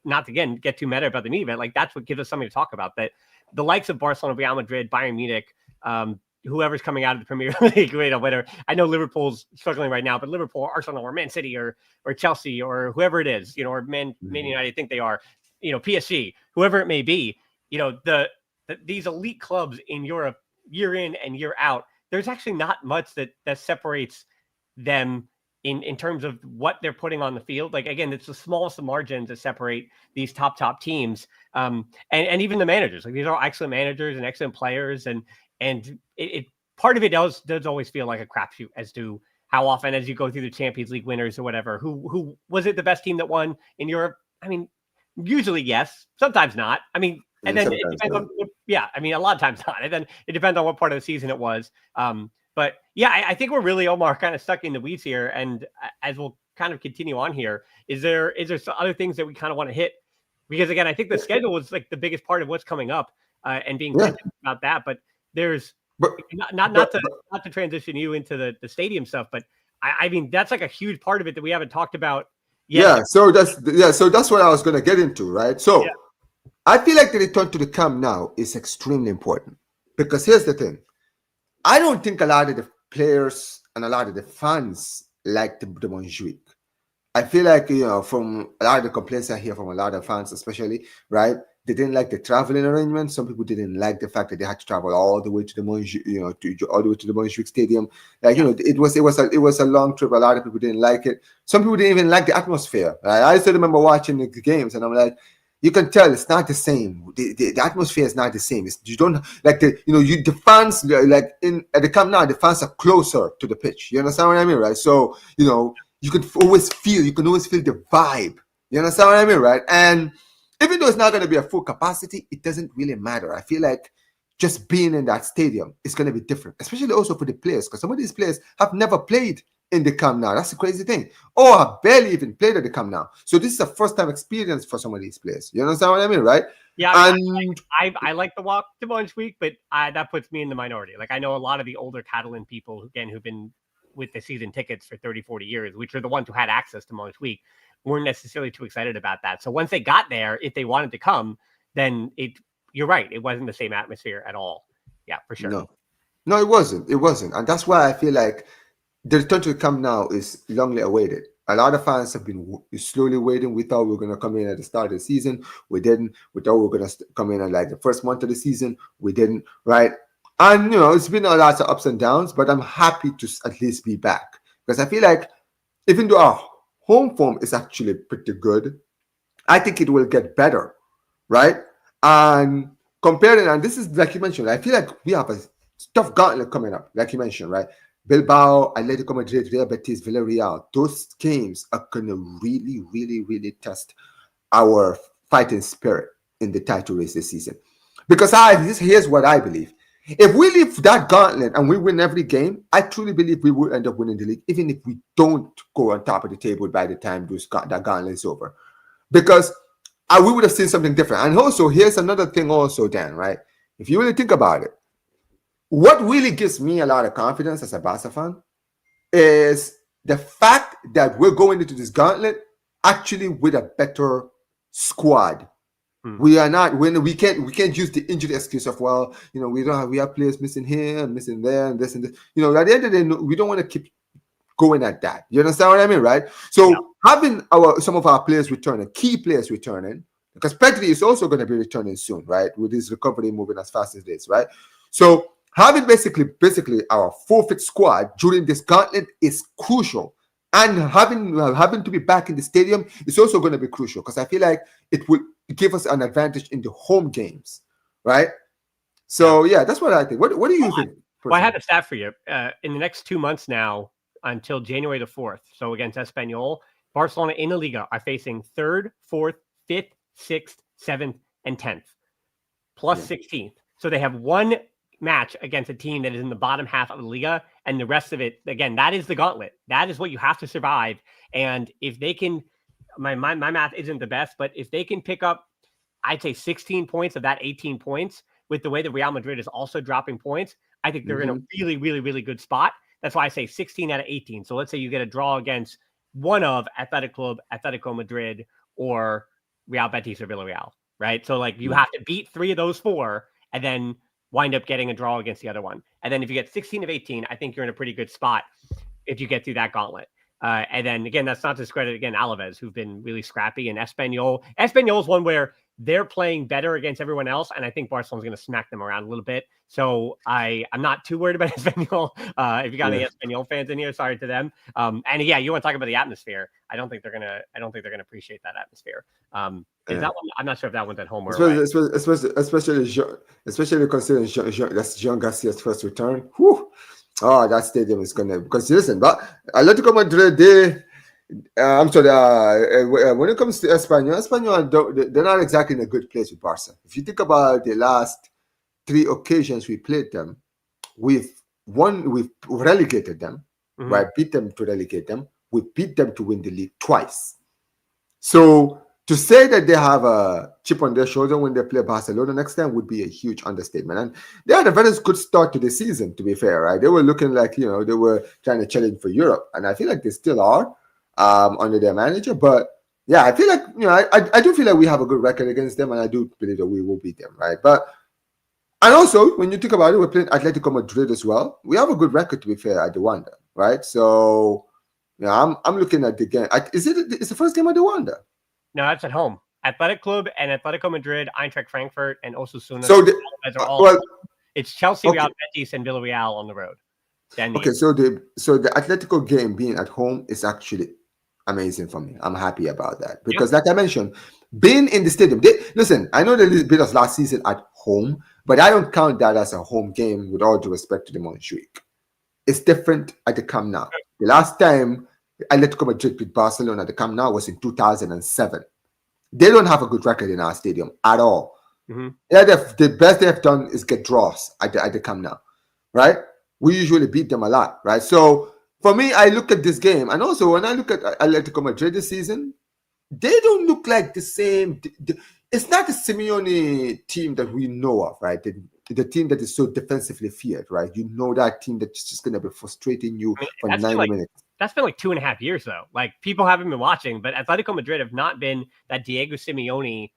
not to again get too meta about the media event, like that's what gives us something to talk about. That the likes of Barcelona, Real Madrid, Bayern Munich, whoever's coming out of the Premier League, whether I know Liverpool's struggling right now, but Liverpool, Arsenal, or Man City, or Chelsea, or whoever it is, or Man United, I think they are, PSG, whoever it may be, these elite clubs in Europe, year in and year out, there's actually not much that separates them in terms of what they're putting on the field. Like, again, it's the smallest of margins that separate these top teams. And even the managers, like these are excellent managers and excellent players. And it part of it does always feel like a crapshoot as to how often, as you go through the Champions League winners or whatever, who was it the best team that won in Europe? I mean, usually yes, sometimes not. I mean, and then it depends on, I mean, a lot of times not. And then it depends on what part of the season it was. But yeah, I think we're really, Omar, kind of stuck in the weeds here. And as we'll kind of continue on here, is there some other things that we kind of want to hit? Because again, I think the schedule was like the biggest part of what's coming up, and being about that. But there's not to transition you into the stadium stuff, but I mean, that's like a huge part of it that we haven't talked about yet. Yeah, so that's what I was going to get into, right? So I feel like the return to the Camp Nou is extremely important, because here's the thing. I don't think a lot of the players and a lot of the fans like the Montjuic. I feel like, from a lot of the complaints I hear from a lot of fans, especially, right? They didn't like the traveling arrangement. Some people didn't like the fact that they had to travel all the way to the Montjuic, all the way to the Montjuic Stadium. Like, it was a long trip. A lot of people didn't like it. Some people didn't even like the atmosphere. Right? I still remember watching the games, and I'm like, you can tell it's not the same. The atmosphere is not the same. You don't like the fans, like at the Camp Nou, the fans are closer to the pitch. You understand what I mean, right? So you can always feel the vibe. You understand what I mean, right? And even though it's not going to be a full capacity, it doesn't really matter. I feel like just being in that stadium is going to be different, especially also for the players, because some of these players have never played in the Camp Nou. That's the crazy thing. Or have barely even played at the Camp Nou. So this is a first-time experience for some of these players. You understand what I mean, right? Yeah, I like the walk to Montjuic, but that puts me in the minority. Like, I know a lot of the older Catalan people, again, who've been with the season tickets for 30, 40 years, which are the ones who had access to Montjuic, weren't necessarily too excited about that. So once they got there, if they wanted to come, then you're right. It wasn't the same atmosphere at all. Yeah, for sure. No, it wasn't. It wasn't. And that's why I feel like the return to the Camp Nou is longly awaited. A lot of fans have been slowly waiting. We thought we were going to come in at the start of the season. We didn't. We thought we were going to come in at like the first month of the season. We didn't, right? And, it's been a lot of ups and downs, but I'm happy to at least be back, because I feel like even though our home form is actually pretty good, I think it will get better, right? And comparing, and this is like you mentioned, I feel like we have a tough gauntlet coming up, like you mentioned, right? Bilbao, Atletico Madrid, Real Betis, Villarreal. Those games are going to really, really, really test our fighting spirit in the title race this season. Because here's what I believe. If we leave that gauntlet and we win every game, I truly believe we will end up winning the league, even if we don't go on top of the table by the time that gauntlet is over. Because we would have seen something different. And also, here's another thing also, Dan, right? If you really think about it, what really gives me a lot of confidence as a Barca fan is the fact that we're going into this gauntlet actually with a better squad. We are not we can't use the injury excuse of, we have players missing here and missing there and this and this. At the end of the day, we don't want to keep going at that. You understand what I mean, right? So having some of our players returning, key players returning, because Pedri is also going to be returning soon, right? With his recovery moving as fast as it is, right? So having basically our forfeit squad during this gauntlet is crucial. And having to be back in the stadium is also going to be crucial, because I feel like it will give us an advantage in the home games, right? So that's what I think. What do you think? Well, I had a stat for you. In the next 2 months now, until January the 4th, so against Espanyol, Barcelona in the Liga are facing 3rd, 4th, 5th, 6th, 7th, and 10th, plus 16th. So they have one match against a team that is in the bottom half of the Liga, and the rest of it, again, that is the gauntlet. That is what you have to survive. And if they can, my math isn't the best, but if they can pick up, I'd say 16 points of that 18 points, with the way that Real Madrid is also dropping points, I think they're in a really, really, really good spot. That's why I say 16 out of 18. So let's say you get a draw against one of Athletic Club, Atletico Madrid, or Real Betis or Villarreal, right? So like you have to beat 3 of those 4 and then wind up getting a draw against the other one. And then if you get 16 of 18, I think you're in a pretty good spot if you get through that gauntlet. And then again, that's not to discredit again Alaves, who've been really scrappy, and Espanyol. Espanyol is one where they're playing better against everyone else, and I think Barcelona's going to smack them around a little bit. So I'm not too worried about Espanyol. If you got any Espanyol fans in here, sorry to them. And yeah, you want to talk about the atmosphere? I don't think they're gonna appreciate that atmosphere. Is that one? I'm not sure if that one's at home or away. Especially considering that's Joan Garcia's first return. Whew. Oh, that stadium is gonna, because listen, but Atletico Madrid, I'm sorry. When it comes to Espanyol, they're not exactly in a good place with Barca. If you think about the last 3 occasions we played them, we've relegated them, right? Beat them to relegate them. We beat them to win the league twice. So to say that they have a chip on their shoulder when they play Barcelona next time would be a huge understatement. And they had a very good start to the season, to be fair, right? They were looking like, they were trying to challenge for Europe. And I feel like they still are under their manager. But yeah, I feel like, I do feel like we have a good record against them. And I do believe that we will beat them, right? And also, when you think about it, we're playing Atletico Madrid as well. We have a good record, to be fair, at the Wanda, right? So, I'm looking at the game. It's the first game at the Wanda? No, that's at home. Athletic Club and Atletico Madrid, Eintracht Frankfurt, and Osasuna. So it's Chelsea, Real Betis, and Villarreal on the road. Okay, so the Atletico game being at home is actually amazing for me. I'm happy about that because, like I mentioned, being in the stadium. Listen, I know they beat us last season at home, but I don't count that as a home game. With all due respect to the Montjuic, it's different at the Camp Nou. The last time Atletico Madrid beat Barcelona at the Camp Nou was in 2007. They don't have a good record in our stadium at all. Yeah, the best they have done is get draws at the Camp Nou, right? We usually beat them a lot, right? So for me, I look at this game, and also when I look at Atletico Madrid this season, they don't look like the same. It's not the Simeone team that we know of, right? The team that is so defensively feared, right? You know that team that's just going to be frustrating you for 90 minutes. That's been like 2.5 years, though. Like, people haven't been watching, but Atletico Madrid have not been that Diego Simeone,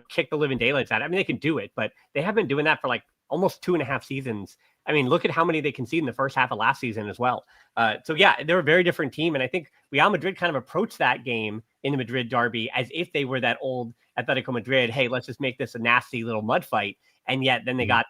kick the living daylights out. I mean, they can do it, but they have been doing that for like almost 2.5 seasons. I mean, look at how many they conceded in the first half of last season as well. So yeah, they're a very different team. And I think Real Madrid kind of approached that game in the Madrid derby as if they were that old Atletico Madrid. Hey, let's just make this a nasty little mud fight. And yet then they got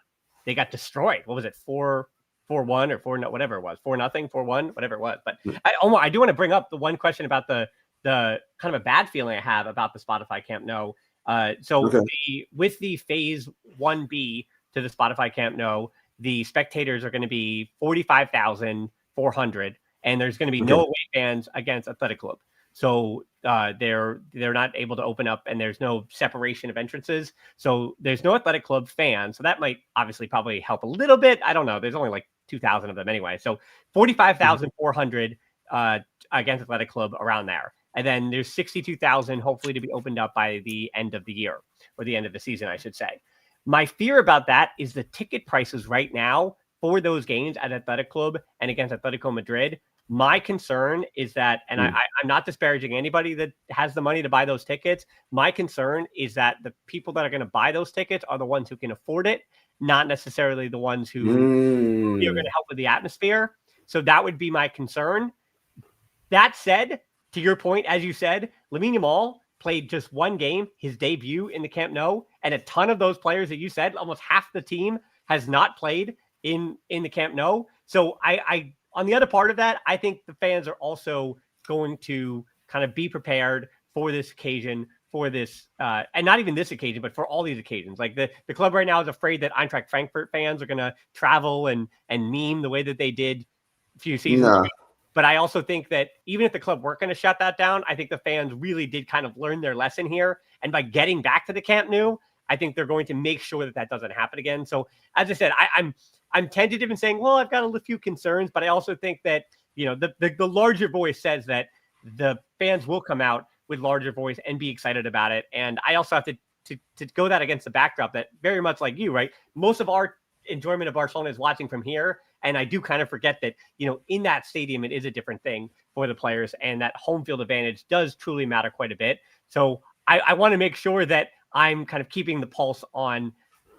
destroyed. What was it? 4-1 or 4-0, whatever it was, 4-0, 4-1, whatever it was. But Omar, I do want to bring up the one question about the kind of a bad feeling I have about the Spotify Camp Nou. With the phase 1B to the Spotify Camp Nou, the spectators are going to be 45,400, and there's going to be no away fans against Athletic Club. So they're not able to open up, and there's no separation of entrances. So there's no Athletic Club fans. So that might obviously probably help a little bit. I don't know. There's only like 2,000 of them anyway. So 45,400 against Athletic Club, around there. And then there's 62,000 hopefully to be opened up by the end of the year, or the end of the season, I should say. My fear about that is the ticket prices right now for those games at Athletic Club and against Atletico Madrid. My concern is that, and I'm not disparaging anybody that has the money to buy those tickets. My concern is that the people that are going to buy those tickets are the ones who can afford it, not necessarily the ones who are going to help with the atmosphere. So that would be my concern. That said, to your point, as you said, Lamine Yamal played just one game, his debut in the Camp Nou, and a ton of those players that you said, almost half the team has not played in the Camp Nou. So I on the other part of that, I think the fans are also going to kind of be prepared for this occasion, for this, and not even this occasion, but for all these occasions. Like the club right now is afraid that Eintracht Frankfurt fans are going to travel and meme the way that they did a few seasons ago. But I also think that even if the club weren't going to shut that down, I think the fans really did kind of learn their lesson here. And by getting back to the Camp Nou, I think they're going to make sure that doesn't happen again. So as I said, I'm tentative in saying, well, I've got a few concerns, but I also think that, the larger voice says that the fans will come out with larger voice and be excited about it. And I also have to go that against the backdrop that, very much like you, right? Most of our enjoyment of Barcelona is watching from here. And I do kind of forget that, in that stadium, it is a different thing for the players, and that home field advantage does truly matter quite a bit. So I want to make sure that I'm kind of keeping the pulse on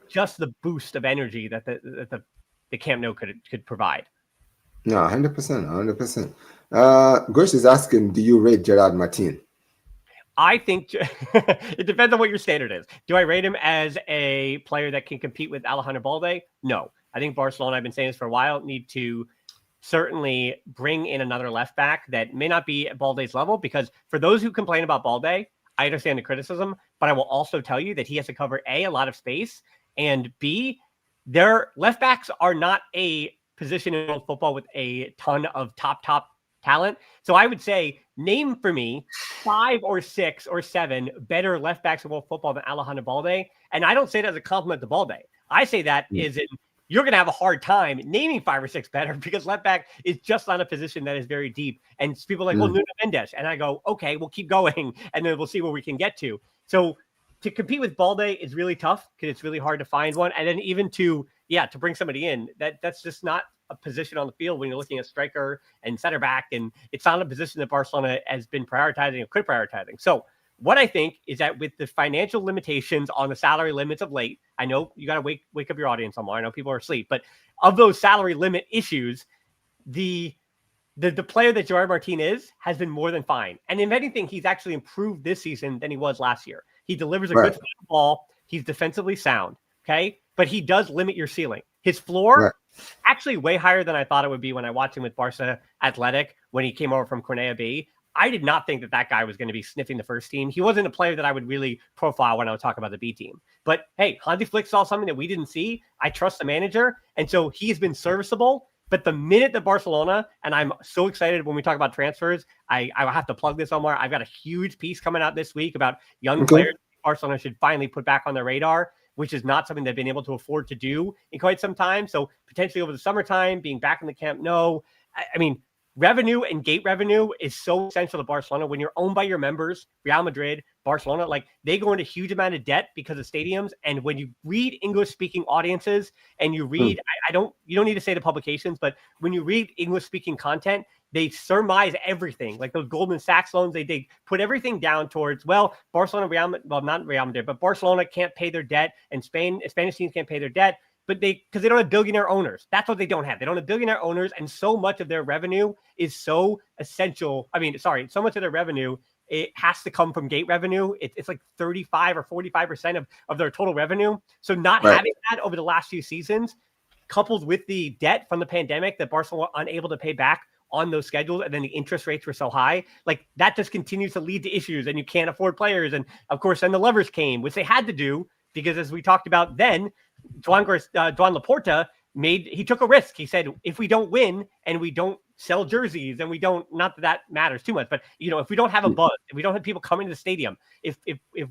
just the boost of energy that the Camp Nou could provide. No, 100%, 100%. Gersh is asking, do you rate Gerard Martin? I think it depends on what your standard is. Do I rate him as a player that can compete with Alejandro Balde? No. I think Barcelona, I've been saying this for a while, need to certainly bring in another left back that may not be at Balde's level, because for those who complain about Balde, I understand the criticism, but I will also tell you that he has to cover A, a lot of space, and B, their left backs are not a position in world football with a ton of top talent. So I would say, name for me 5 or 6 or 7 better left backs in world football than Alejandro Balde. And I don't say that as a compliment to Balde. I say that is in, you're going to have a hard time naming 5 or 6 better, because left back is just not a position that is very deep. And people are like, well, Nuno Mendes. And I go, okay, we'll keep going, and then we'll see where we can get to. So to compete with Balde is really tough, because it's really hard to find one. And then even to bring somebody in, that's just not a position on the field when you're looking at striker and center back. And it's not a position that Barcelona has been prioritizing or quit prioritizing. So what I think is that with the financial limitations on the salary limits of late, I know you got to wake up your audience, Omar. I know people are asleep, but of those salary limit issues, the player that Gerard Martin has been more than fine. And if anything, he's actually improved this season than he was last year. He delivers a good ball. He's defensively sound. Okay. But he does limit your ceiling. His floor, actually way higher than I thought it would be when I watched him with Barca Athletic when he came over from Cornea B. I did not think that guy was going to be sniffing the first team. He wasn't a player that I would really profile when I was talking about the B team. But hey, Hansi Flick saw something that we didn't see. I trust the manager. And so he's been serviceable. But the minute that Barcelona, and I'm so excited when we talk about transfers, I have to plug this, Omar. I've got a huge piece coming out this week about young players Barcelona should finally put back on their radar, which is not something they've been able to afford to do in quite some time. So potentially over the summertime, being back in the Camp Nou, I mean, revenue and gate revenue is so essential to Barcelona. When you're owned by your members, Real Madrid, Barcelona, like they go into huge amount of debt because of stadiums. And when you read English-speaking audiences and you read, you don't need to say the publications, but when you read English-speaking content, they surmise everything. Like those Goldman Sachs loans, they put everything down towards, Barcelona, not Real Madrid, but Barcelona can't pay their debt, and Spanish teams can't pay their debt. But because they don't have billionaire owners. That's what they don't have. They don't have billionaire owners, and so much of their revenue is so essential. So much of their revenue, it has to come from gate revenue. It's like 35 or 45% of their total revenue. So not having that over the last few seasons, coupled with the debt from the pandemic that Barcelona were unable to pay back on those schedules, and then the interest rates were so high, like that just continues to lead to issues, and you can't afford players. And of course, then the levers came, which they had to do, because as we talked about then, Joan Laporta he took a risk. He said, if we don't win and we don't sell jerseys and we don't, not that matters too much, but if we don't have a buzz, if we don't have people coming to the stadium, if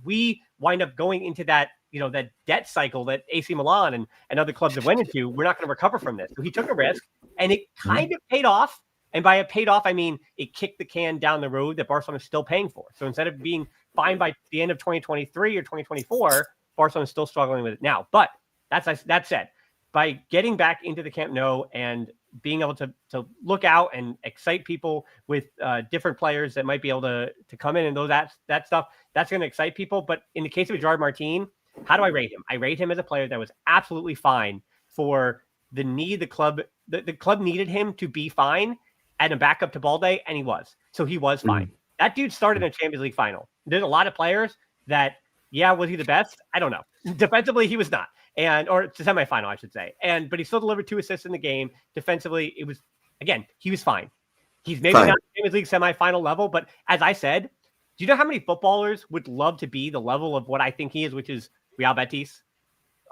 we wind up going into that, that debt cycle that AC Milan and other clubs have went into, we're not going to recover from this. So he took a risk, and it kind of paid off. And by it paid off, I mean, it kicked the can down the road that Barcelona is still paying for. So instead of being fine by the end of 2023 or 2024, Barcelona is still struggling with it now. But that said, by getting back into the Camp Nou and being able to look out and excite people with different players that might be able to come in and that stuff, that's going to excite people. But in the case of Gerard Martin, how do I rate him? I rate him as a player that was absolutely fine for the need the club needed him to be fine and a backup to Balde, and he was. So he was fine. That dude started in a Champions League final. There's a lot of players that, was he the best? I don't know. Defensively, he was not. Or to semifinal, I should say. But he still delivered 2 assists in the game. Defensively, he was fine. He's maybe not Champions League semifinal level, but as I said, do you know how many footballers would love to be the level of what I think he is, which is Real Betis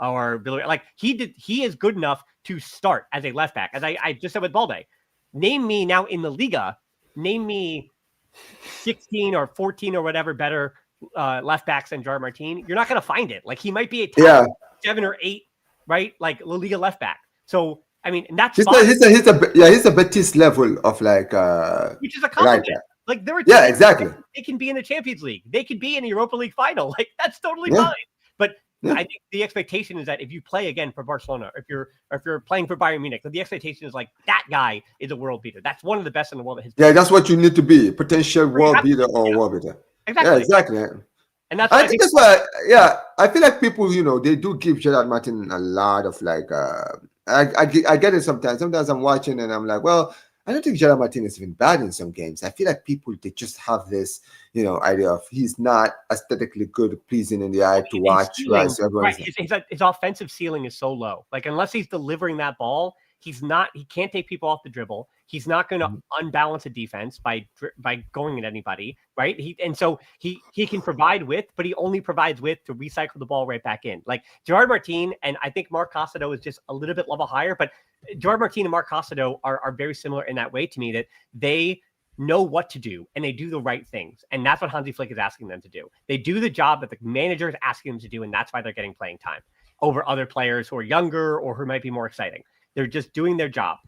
or Villarreal? Like he is good enough to start as a left back. As I just said with Balde, name me now in the Liga, name me 16 or 14 or whatever better left backs than Gerard Martin. You're not going to find it. Like he might be a top 7 or 8, right? Like La Liga left back. So I mean, and that's he's a Betis level of like which is a compliment. Like there are exactly. They can be in the Champions League. They could be in the Europa League final. Like that's totally fine. But I think the expectation is that if you play again for Barcelona, or if you're playing for Bayern Munich, the expectation is like that guy is a world beater. That's one of the best in the world. That's what you need to be, potential world beater or world beater. Exactly. Yeah, exactly. And that's I feel like people, they do give Gerard Martin a lot of like I get it sometimes. Sometimes I'm watching and I'm like, well, I don't think Gerard Martin is even bad in some games. I feel like people, they just have this, idea of he's not aesthetically good, pleasing in the eye to watch, right? Ceiling, So everyone's right? like, His offensive ceiling is so low. Like unless he's delivering that ball, he's not. He can't take people off the dribble. He's not going to unbalance a defense by going at anybody, right? He can provide width, but he only provides width to recycle the ball right back in. Like Gerard Martin, and I think Marc Costato is just a little bit level higher, but Gerard Martin and Marc Costato are very similar in that way to me, that they know what to do and they do the right things. And that's what Hansi Flick is asking them to do. They do the job that the manager is asking them to do. And that's why they're getting playing time over other players who are younger or who might be more exciting. They're just doing their job.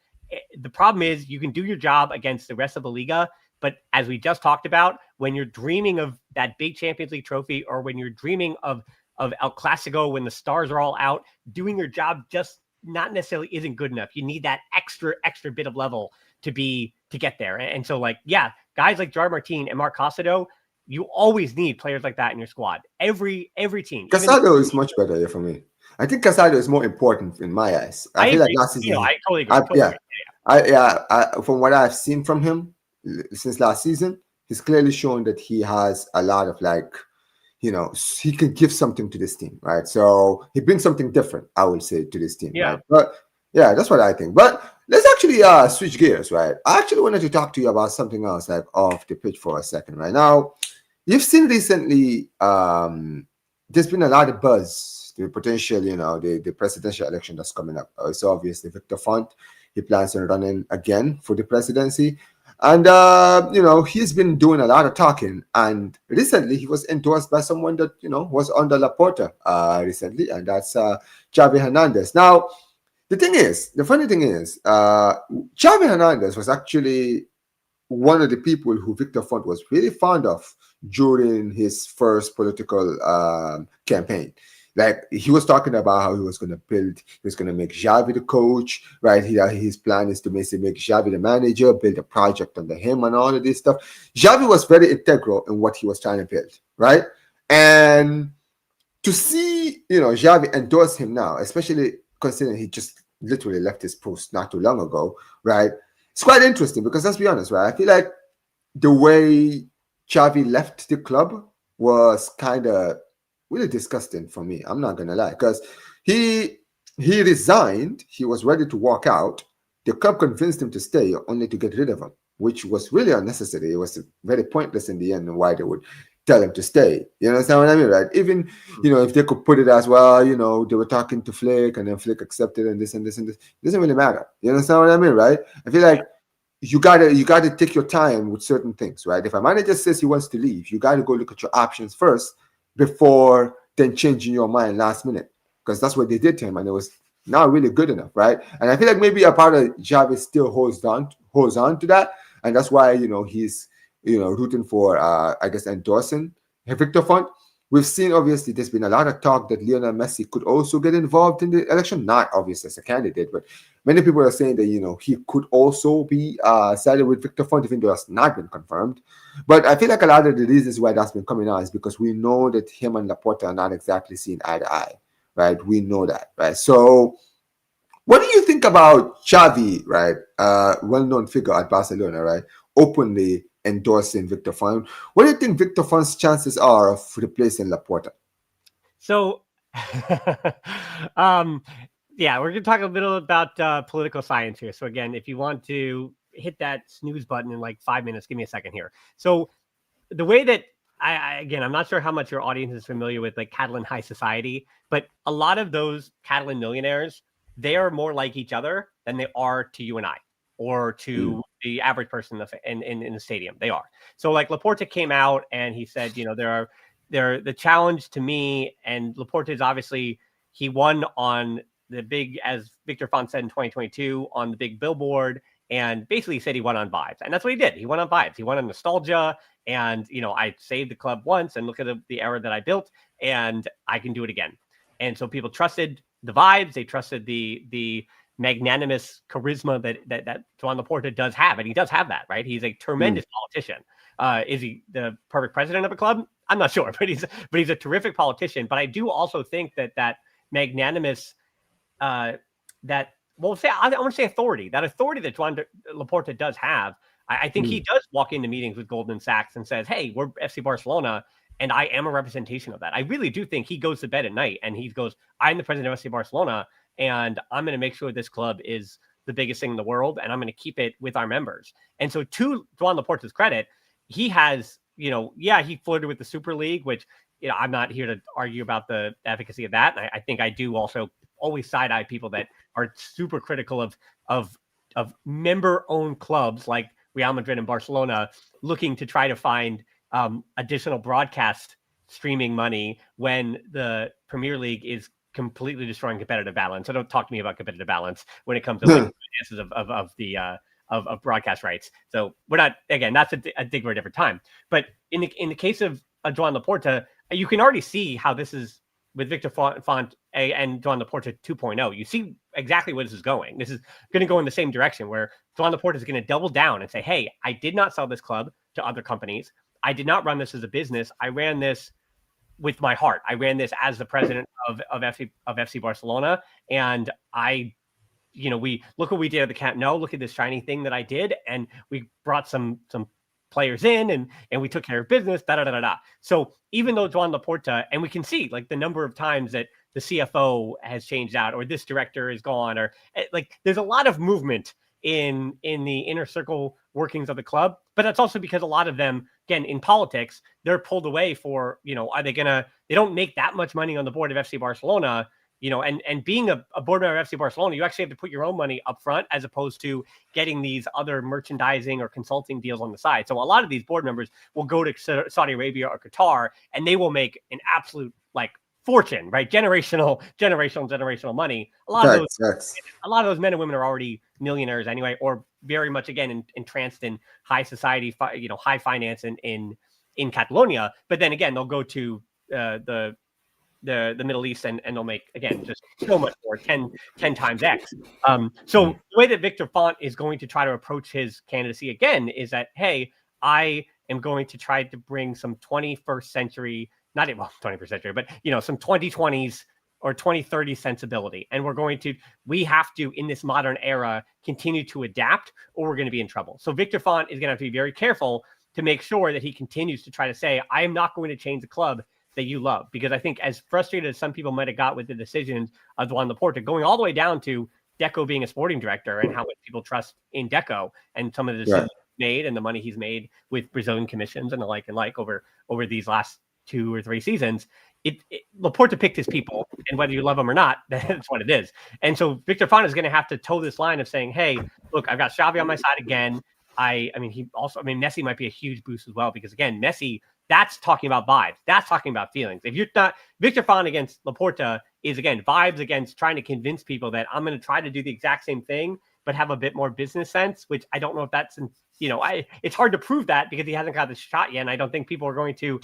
The problem is you can do your job against the rest of the Liga. But as we just talked about, when you're dreaming of that big Champions League trophy, or when you're dreaming of El Clasico, when the stars are all out, doing your job just not necessarily isn't good enough. You need that extra bit of level to get there. And so, like, yeah, guys like Gerard Martin and Marc Costato, you always need players like that in your squad. Every team. Casado is much better here for me. I think Casado is more important in my eyes. I feel agree. like last season, I totally agree. From what I've seen from him since last season, he's clearly shown that he has a lot of, like, he can give something to this team, right? So he brings something different, I would say, to this team, right? But yeah, that's what I think. But let's actually switch gears, right? I actually wanted to talk to you about something else, like off the pitch for a second. Right now, you've seen recently, there's been a lot of buzz, the potential, the presidential election that's coming up. It's obviously Victor Font. He plans on running again for the presidency. And, he's been doing a lot of talking. And recently, he was endorsed by someone that, was under Laporta recently. And that's Xavi Hernandez. Now, the funny thing is, Xavi Hernandez was actually one of the people who Victor Font was really fond of during his first political campaign. Like, he was talking about how he was going to make Xavi the coach, right? His plan is to basically make Xavi the manager, build a project under him and all of this stuff. Xavi was very integral in what he was trying to build, right? And to see, Xavi endorse him now, especially considering he just literally left his post not too long ago, right? It's quite interesting because, let's be honest, right? I feel like the way Xavi left the club was kind of really disgusting for me. I'm not gonna lie, because he resigned. He was ready to walk out. The club convinced him to stay, only to get rid of him, which was really unnecessary. It was very pointless in the end, and why they would tell him to stay. You understand what I mean, right? Even, if they could put it as, well, they were talking to Flick and then Flick accepted and this and this and this. It doesn't really matter. You understand what I mean, right? I feel like you gotta take your time with certain things, right? If a manager says he wants to leave, you gotta go look at your options first before then changing your mind last minute, because that's what they did to him, and it was not really good enough, right? And I feel like maybe a part of Xavi still holds on to that, and that's why he's rooting for I guess endorsing Victor Font. We've seen, obviously, there's been a lot of talk that Lionel Messi could also get involved in the election, not obviously as a candidate, but many people are saying that he could also be sided with Victor Font, even though that's not been confirmed. But I feel like a lot of the reasons why that's been coming out is because we know that him and Laporta are not exactly seen eye to eye, right? We know that, right? So what do you think about Xavi, right? Well-known figure at Barcelona, right? Openly endorsing Victor Font. What do you think Victor Font's chances are of replacing Laporta? So, yeah, we're going to talk a little about political science here. So again, if you want to hit that snooze button in like 5 minutes, give me a second here. So the way that again, I'm not sure how much your audience is familiar with like Catalan high society, but a lot of those Catalan millionaires, they are more like each other than they are to you and I, or to the average person in the stadium. They are. So like Laporta came out and he said, they're the challenge to me, and Laporta is obviously, he won on the big, as Victor Font said in 2022, on the big billboard, and basically said he won on vibes. And that's what he did. He won on vibes. He won on nostalgia. And, I saved the club once, and look at the era that I built, and I can do it again. And so people trusted the vibes. They trusted the magnanimous charisma that Joan Laporta does have. And he does have that, right? He's a tremendous politician. Is he the perfect president of a club? I'm not sure, but he's a terrific politician. But I do also think that magnanimous, that well, I want to say authority. That authority that Joan Laporta does have. I think he does walk into meetings with Goldman Sachs and says, "Hey, we're FC Barcelona, and I am a representation of that." I really do think he goes to bed at night and he goes, "I'm the president of FC Barcelona, and I'm going to make sure this club is the biggest thing in the world, and I'm going to keep it with our members." And so, to Joan Laporta's credit, he has, he flirted with the Super League, which, I'm not here to argue about the efficacy of that. I think I do also always side-eye people that are super critical of member-owned clubs like Real Madrid and Barcelona looking to try to find additional broadcast streaming money when the Premier League is completely destroying competitive balance. So don't talk to me about competitive balance when it comes to like finances of broadcast rights. So we're not, again, that's a dig for a different time. But in the case of Joan Laporta, you can already see how this is with Victor Font and Joan Laporta 2.0. You see exactly where this is going. This is going to go in the same direction where Joan Laporta is going to double down and say, "Hey, I did not sell this club to other companies. I did not run this as a business. I ran this with my heart. I ran this as the president of FC Barcelona. And we look what we did at the Camp Nou. Look at this shiny thing that I did. And we brought some players in and we took care of business, So even though Joan Laporta, and we can see like the number of times that the CFO has changed out or this director is gone, or like there's a lot of movement in the inner circle workings of the club. But that's also because a lot of them, again, in politics, they're pulled away for, are they they don't make that much money on the board of FC Barcelona, and being a board member of FC Barcelona, you actually have to put your own money up front as opposed to getting these other merchandising or consulting deals on the side. So a lot of these board members will go to Saudi Arabia or Qatar, and they will make an absolute fortune, right? Generational money. A lot of those men and women are already millionaires anyway, or very much again entranced in high society, high finance in Catalonia. But then again, they'll go to the Middle East and they'll make, again, just so much more, 10 times X. So the way that Victor Font is going to try to approach his candidacy again is that, hey, I am going to try to bring some 21st century, not even 21st century, but some 2020s or 2030 sensibility. And we have to, in this modern era, continue to adapt or we're going to be in trouble. So Victor Font is going to have to be very careful to make sure that he continues to try to say, I am not going to change the club that you love. Because I think as frustrated as some people might have got with the decisions of Joan Laporta, going all the way down to Deco being a sporting director and how much people trust in Deco and some of the decisions made and the money he's made with Brazilian commissions and the like over these last 2 or 3 seasons, Laporta picked his people, and whether you love them or not, that's what it is. And so Victor Font is going to have to toe this line of saying, hey, look, I've got Xavi on my side again. Messi might be a huge boost as well, because again, Messi, that's talking about vibes. That's talking about feelings. If you're not, Victor Font against Laporta is, again, vibes against trying to convince people that I'm going to try to do the exact same thing, but have a bit more business sense, which I don't know if that's, it's hard to prove that because he hasn't got the shot yet. And I don't think people are going to,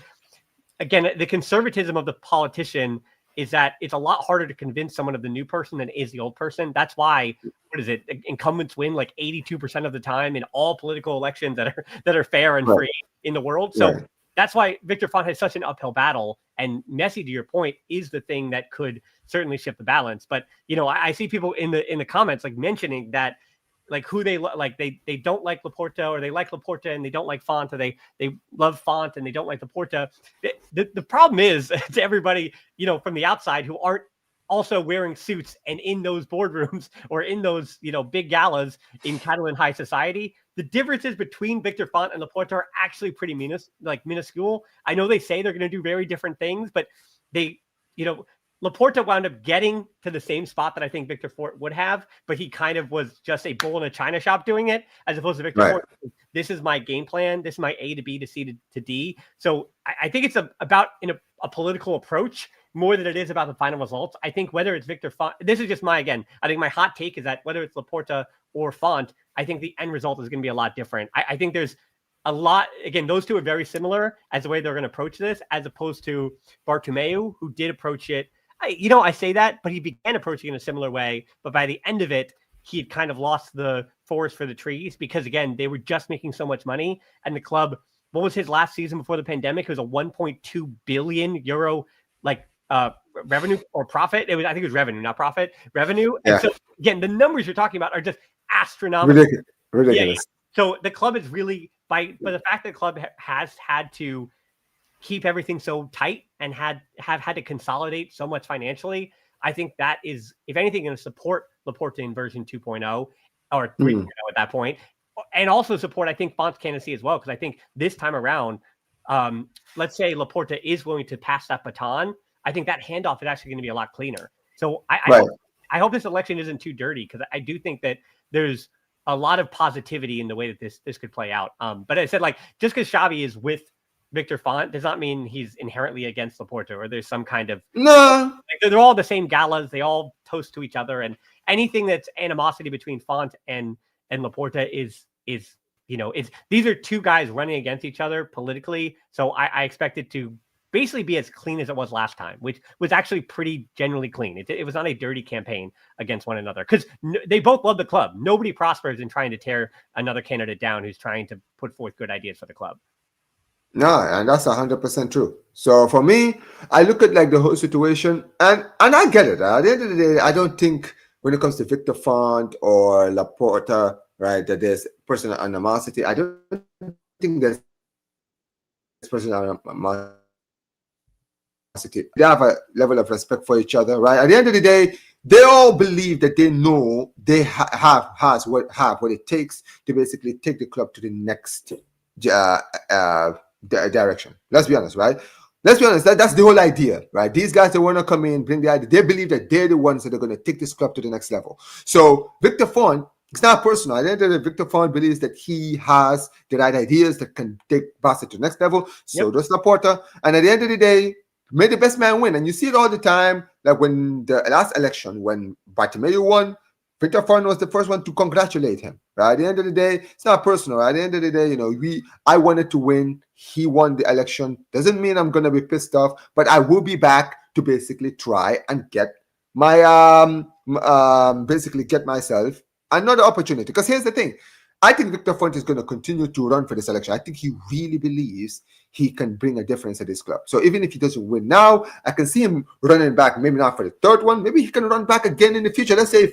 again, the conservatism of the politician is that it's a lot harder to convince someone of the new person than it is the old person. That's why, incumbents win like 82% of the time in all political elections that are fair and free in the world. So that's why Victor Font has such an uphill battle. And Messi, to your point, is the thing that could certainly shift the balance. But, I see people in the comments mentioning that, who they they don't like Laporta, or they like Laporta and they don't like Font, or they love Font and they don't like Laporta. The problem is to everybody, from the outside who aren't also wearing suits and in those boardrooms or in those, big galas in Catalan high society, the differences between Victor Font and Laporta are actually pretty minuscule. I know they say they're going to do very different things, but they, Laporta wound up getting to the same spot that I think Victor Font would have, but he kind of was just a bull in a china shop doing it, as opposed to Victor Font. This is my game plan. This is my A to B to C to D. So I think it's about a political approach more than it is about the final results. I think whether it's Victor Font, this is just I think my hot take is that whether it's Laporta or Font, I think the end result is going to be a lot different. I think there's a lot, again, those two are very similar as the way they're going to approach this, as opposed to Bartomeu, who did approach it. I say that, but he began approaching it in a similar way. But by the end of it, he had kind of lost the forest for the trees because, again, they were just making so much money. And the club, what was his last season before the pandemic? It was a 1.2 billion euro revenue or profit. I think it was revenue, not profit. Revenue. Yeah. And so again, the numbers you're talking about are just astronomical. Ridiculous. Yeah. So the club is really but the fact that the club has had to keep everything so tight and have had to consolidate so much financially, I think that is, if anything, going to support Laporta in version 2.0 or 3.0 at that point, and also support, I think, Font's candidacy as well, because I think this time around, let's say Laporta is willing to pass that baton, I think that handoff is actually going to be a lot cleaner. So I hope this election isn't too dirty, because I do think that there's a lot of positivity in the way that this could play out. But I said, like, just because Xavi is with Victor Font does not mean he's inherently against Laporta, or there's some kind of they're all the same galas, they all toast to each other, and anything that's animosity between Font and Laporta is these are two guys running against each other politically. So I expect it to basically be as clean as it was last time, which was actually pretty generally clean. It was not a dirty campaign against one another, because they both love the club. Nobody prospers in trying to tear another candidate down who's trying to put forth good ideas for the club. No, and that's 100% true. So for me, I look at like the whole situation, and I get it. At the end of the day, I don't think when it comes to Victor Font or Laporta, right, that there's personal animosity. I don't think there's personal animosity. They have a level of respect for each other, right? At the end of the day, they all believe that they know they have what it takes to basically take the club to the next direction. Let's be honest, right? Let's be honest. That's the whole idea, right? These guys, they want to come in, bring the idea. They believe that they're the ones that are going to take this club to the next level. So Victor Font, it's not personal. At the end of the day, Victor Font believes that he has the right ideas that can take Barca to the next level. So does Laporta. And at the end of the day, may the best man win. And you see it all the time. Like when the last election, when Bartomeu won, Victor Font was the first one to congratulate him. Right? At the end of the day, it's not personal. At the end of the day, I wanted to win. He won the election. Doesn't mean I'm gonna be pissed off, but I will be back to basically try and get my basically get myself another opportunity. Because here's the thing. I think Victor Font is going to continue to run for this election. I think he really believes he can bring a difference at this club. So even if he doesn't win now, I can see him running back, maybe not for the third one. Maybe he can run back again in the future. Let's say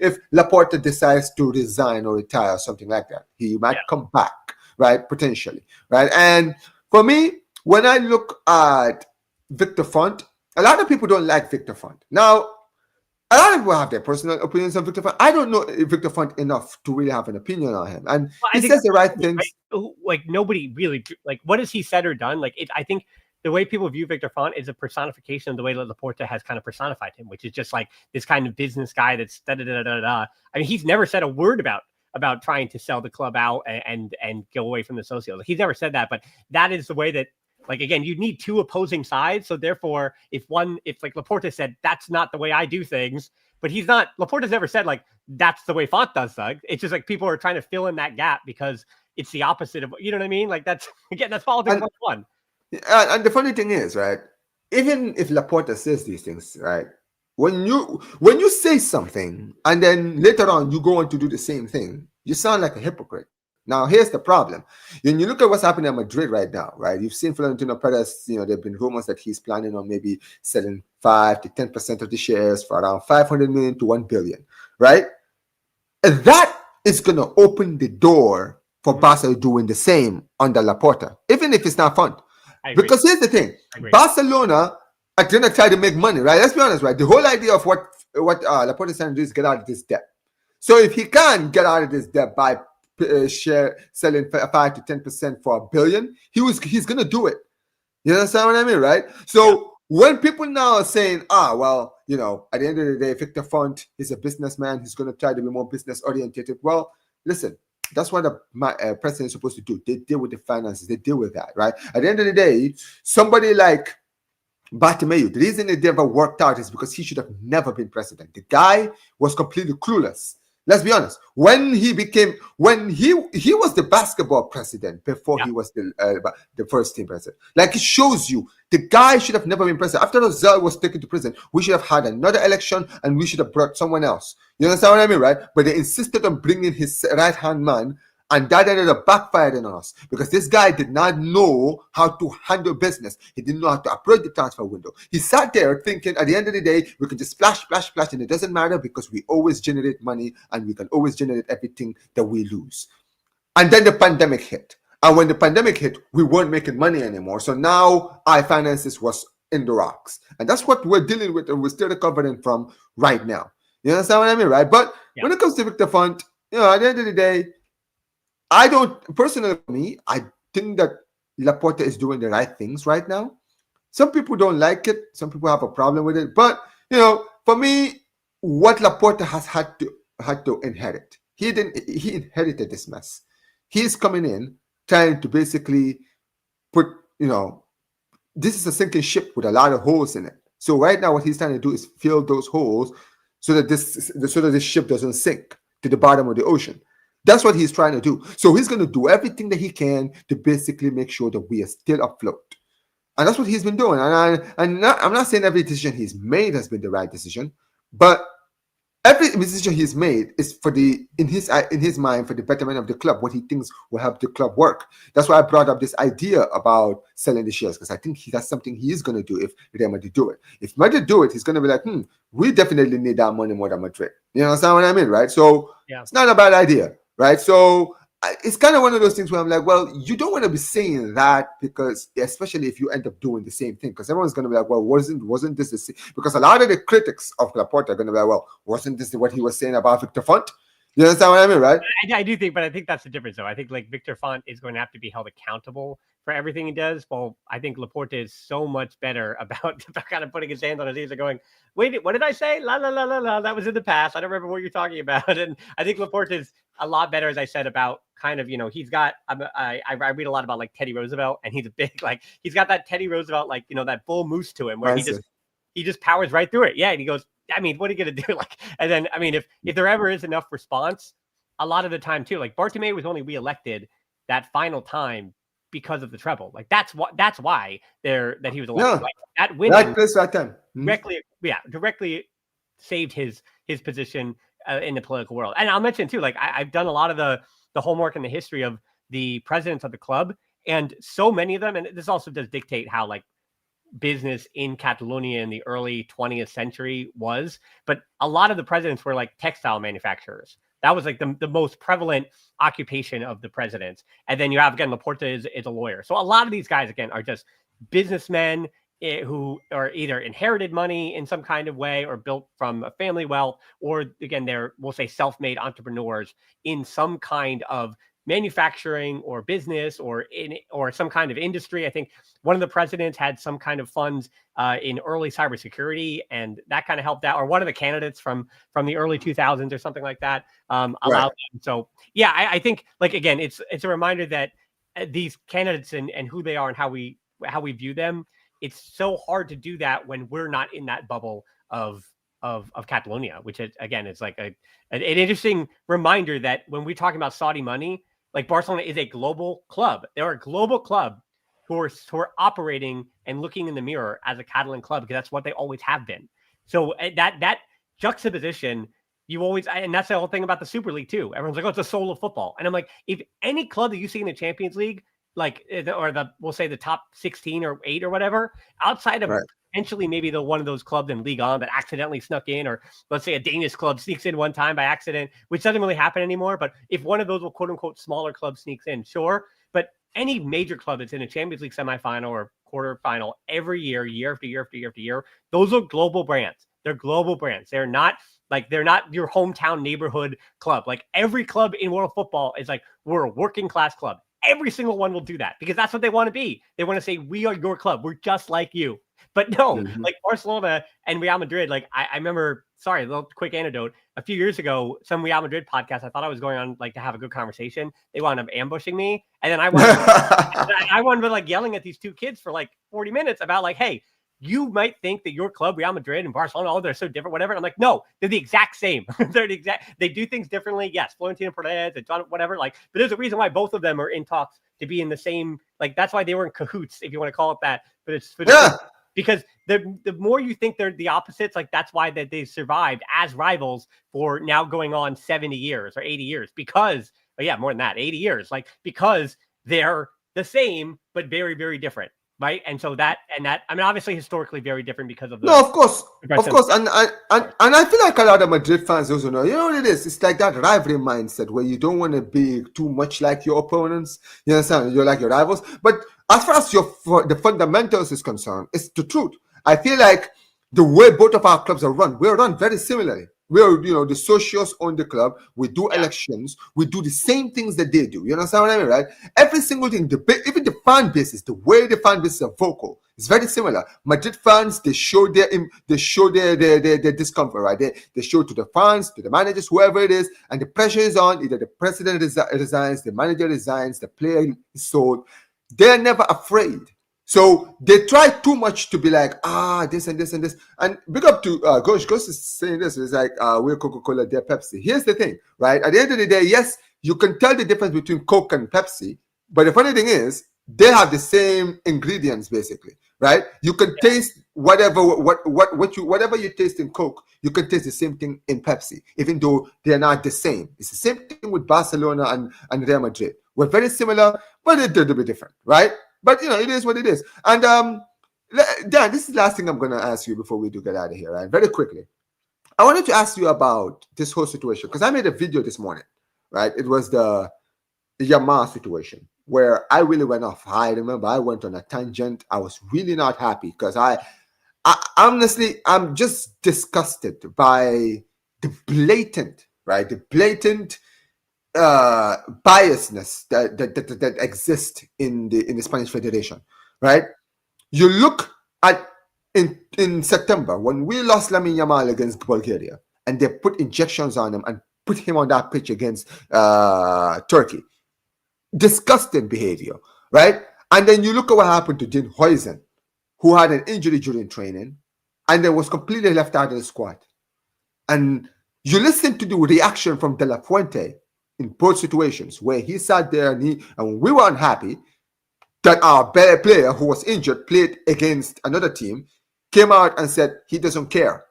if Laporta decides to resign or retire or something like that, he might come back, right? Potentially, right? And for me, when I look at Victor Font, a lot of people don't like Victor Font. Now, a lot of people have their personal opinions on Victor Font. I don't know Victor Font enough to really have an opinion on him. And he says the right things. Like, nobody really, like, what has he said or done? Like, I think the way people view Victor Font is a personification of the way that Laporta has kind of personified him, which is just like this kind of business guy that's da-da-da-da-da. I mean, he's never said a word about trying to sell the club out and go away from the socios. He's never said that, but that is the way that, like, again, you need two opposing sides. So therefore, if like Laporta said, that's not the way I do things, but Laporta's never said, like, that's the way Font does things. It's just like people are trying to fill in that gap because it's the opposite of, you know what I mean? Like, that's politics 101. And the funny thing is, right, even if Laporta says these things, right, when you say something and then later on you go on to do the same thing, you sound like a hypocrite. Now, here's the problem. When you look at what's happening at Madrid right now, right? You've seen Florentino Perez, there have been rumors that he's planning on maybe selling 5 to 10% of the shares for around 500 million to 1 billion, right? And that is going to open the door for Barca doing the same under Laporta, even if it's not fun. Because here's the thing. Barcelona are going to try to make money, right? Let's be honest, right? The whole idea of what Laporta is trying to do is get out of this debt. So if he can get out of this debt by selling 5 to 10% for $1 billion, he's gonna do it. You understand what I mean, right? So when people now are saying, at the end of the day, Victor Font is a businessman, he's gonna try to be more business oriented. Well, listen, that's what the president is supposed to do. They deal with the finances, they deal with that, right? At the end of the day, somebody like Bartomeu, the reason it never worked out is because he should have never been president. The guy was completely clueless. Let's be honest. When he was the basketball president before he was the first team president. Like, it shows you the guy should have never been president. After Ozil was taken to prison, we should have had another election and we should have brought someone else. You understand what I mean, right? But they insisted on bringing his right-hand man And that ended up backfiring on us because this guy did not know how to handle business. He didn't know how to approach the transfer window. He sat there thinking at the end of the day, we can just splash, splash, splash, and it doesn't matter because we always generate money and we can always generate everything that we lose. And then the pandemic hit. And when the pandemic hit, we weren't making money anymore. So now our finances was in the rocks. And that's what we're dealing with and we're still recovering from right now. You understand what I mean, right? But when it comes to Victor Font, at the end of the day, I don't, personally for me, I think that Laporta is doing the right things right now. Some people don't like it. Some people have a problem with it. But, for me, what Laporta has had to inherit, he inherited this mess. He's coming in trying to basically put, this is a sinking ship with a lot of holes in it. So right now what he's trying to do is fill those holes so that this ship doesn't sink to the bottom of the ocean. That's what he's trying to do. So he's going to do everything that he can to basically make sure that we are still afloat. And that's what he's been doing. And I'm not saying every decision he's made has been the right decision, but every decision he's made is in his mind for the betterment of the club, what he thinks will help the club work. That's why I brought up this idea about selling the shares, because I think that's something he is going to do if Real Madrid do it. If Madrid do it, he's going to be like, we definitely need that money more than Madrid. You understand what I mean, right? So It's not a bad idea. Right. So it's kind of one of those things where I'm like, well, you don't want to be saying that because especially if you end up doing the same thing, because everyone's going to be like, well, wasn't this the same? Because a lot of the critics of Laporta are going to be like, well, wasn't this what he was saying about Victor Font? You understand what I mean, right? I do think, but I think that's the difference, though. I think like Victor Font is going to have to be held accountable for everything he does. Well, I think Laporta is so much better about kind of putting his hands on his ears and going, wait, what did I say? La, la, la, la, la. That was in the past. I don't remember what you're talking about. And I think Laporta is a lot better, as I said, about kind of, he's got, I read a lot about like Teddy Roosevelt, and he's a big, he's got that Teddy Roosevelt, that bull moose to him where he just powers right through it. Yeah. And he goes, I mean, what are you going to do? And then, I mean, if there ever is enough response, a lot of the time too, like Bartomeu was only reelected that final time because of the treble. That's why that he was elected. Yeah. That winning right time. directly saved his position in the political world. And I'll mention too, I've done a lot of the homework and the history of the presidents of the club, and so many of them, and this also does dictate how business in Catalonia in the early 20th century was, but a lot of the presidents were textile manufacturers. That was the most prevalent occupation of the presidents. And then you have, again, Laporta is a lawyer. So a lot of these guys, again, are just businessmen who are either inherited money in some kind of way or built from a family wealth, or again, we'll say self-made entrepreneurs in some kind of manufacturing or business or some kind of industry. I think one of the presidents had some kind of funds in early cybersecurity, and that kind of helped out. Or one of the candidates from the early 2000s or something like that allowed them. So yeah, I think again, it's a reminder that these candidates and who they are and how we view them. It's so hard to do that when we're not in that bubble of Catalonia, which is, again, it's an interesting reminder that when we're talking about Saudi money, Barcelona is a global club. They're a global club who are operating and looking in the mirror as a Catalan club, because that's what they always have been. So that juxtaposition, and that's the whole thing about the Super League too. Everyone's like, oh, it's the soul of football. And I'm like, if any club that you see in the Champions League, we'll say the top 16 or 8 or whatever, outside of potentially maybe one of those clubs in Liga that accidentally snuck in, or let's say a Danish club sneaks in one time by accident, which doesn't really happen anymore. But if one of those quote unquote smaller clubs sneaks in, sure. But any major club that's in a Champions League semifinal or quarterfinal every year, year after year after year after year, those are global brands. They're global brands. They're not your hometown neighborhood club. Every club in world football is we're a working class club. Every single one will do that because that's what they want to be. They want to say, we are your club. We're just like you. But no, Barcelona and Real Madrid, I remember, sorry, a little quick anecdote. A few years ago, some Real Madrid podcast, I thought I was going on to have a good conversation. They wound up ambushing me. And then I wound up yelling at these two kids for 40 minutes about hey, you might think that your club, Real Madrid and Barcelona, they're so different, whatever. And I'm like, no, they're the exact same. They do things differently. Yes, Florentino Perez and John, whatever. But there's a reason why both of them are in talks to be in the same, that's why they were in cahoots, if you want to call it that. But it's because the more you think they're the opposites, that's why that they survived as rivals for now going on 70 years or 80 years, because But yeah, more than that, 80 years, like, because they're the same, but very, very different. Right. And so I mean, obviously historically very different because of the. No, of course. And I feel like a lot of Madrid fans also know, you know what it is? It's like that rivalry mindset where you don't want to be too much like your opponents. You understand? You're like your rivals. But as far as the fundamentals is concerned, it's the truth. I feel like the way both of our clubs are run, we're run very similarly. We're, the socios own the club. We do elections. We do the same things that they do. You understand what I mean, right? Every single thing, even the fan bases, the way the fan bases are vocal, it's very similar. Madrid fans, they show their discomfort, right? They show to the fans, to the managers, whoever it is, and the pressure is on. Either the president resigns, the manager resigns, the player is sold. They're never afraid. So they try too much to be like, this and this and this. And big up to Ghost is saying this. It's like, we're Coca-Cola, they're Pepsi. Here's the thing, right? At the end of the day, yes, you can tell the difference between Coke and Pepsi. But the funny thing is, they have the same ingredients, basically, right? You can taste whatever you taste in Coke, you can taste the same thing in Pepsi, even though they're not the same. It's the same thing with Barcelona and Real Madrid. We're very similar, but they're a little bit different, right? But, it is what it is. And, Dan, this is the last thing I'm going to ask you before we do get out of here, right? Very quickly. I wanted to ask you about this whole situation, because I made a video this morning, right? It was the Yamal situation, where I really went off. I remember I went on a tangent. I was really not happy, because I honestly, I'm just disgusted by the blatant, right? The blatant biasness that exists in the Spanish Federation, right? You look at in September when we lost Lamine Yamal against Bulgaria, and they put injections on him and put him on that pitch against Turkey. Disgusting behavior, right? And then you look at what happened to Dean Huijsen, who had an injury during training, and then was completely left out of the squad. And you listen to the reaction from De La Fuente in both situations, where he sat there and we were unhappy that our better player who was injured played against another team, came out and said he doesn't care,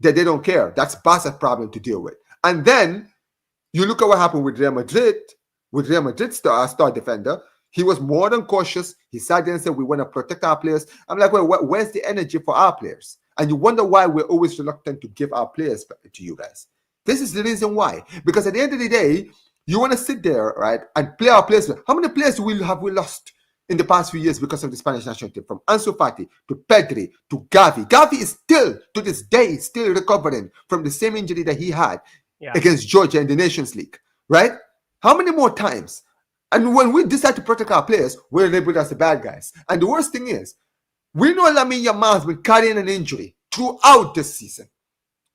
that they don't care. That's Barca's problem to deal with. And then you look at what happened with Real Madrid, star defender. He was more than cautious. He sat there and said, we want to protect our players. I'm like, well, where's the energy for our players? And you wonder why we're always reluctant to give our players back to you guys. This is the reason why. Because at the end of the day, you want to sit there, right, and play our players. How many players have we lost in the past few years because of the Spanish national team? From Ansu Fati to Pedri to Gavi. Gavi is still, to this day, still recovering from the same injury that he had against Georgia in the Nations League, right? How many more times? And when we decide to protect our players, we're labeled as the bad guys. And the worst thing is, we know Lamine Yamal has been carrying an injury throughout this season.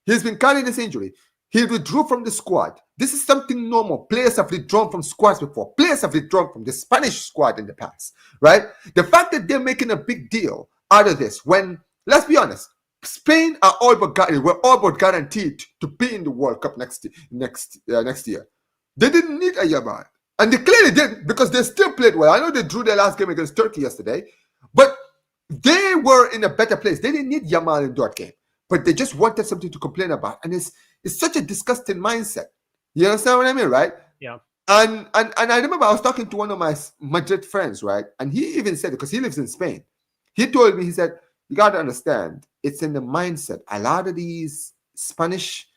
He's been carrying this injury. He withdrew from the squad. This is something normal. Players have withdrawn from squads before. Players have withdrawn from the Spanish squad in the past, right? The fact that they're making a big deal out of this, when, let's be honest, Spain are all but guaranteed to be in the World Cup next year. They didn't need a Yamal. And they clearly did, because they still played well. I know they drew their last game against Turkey yesterday, but they were in a better place. They didn't need Yamal in that game, but they just wanted something to complain about. And it's such a disgusting mindset. You understand what I mean, right? Yeah. And I remember I was talking to one of my Madrid friends, right? And he even said, because he lives in Spain, he told me, he said, you got to understand, it's in the mindset. A lot of these Spanish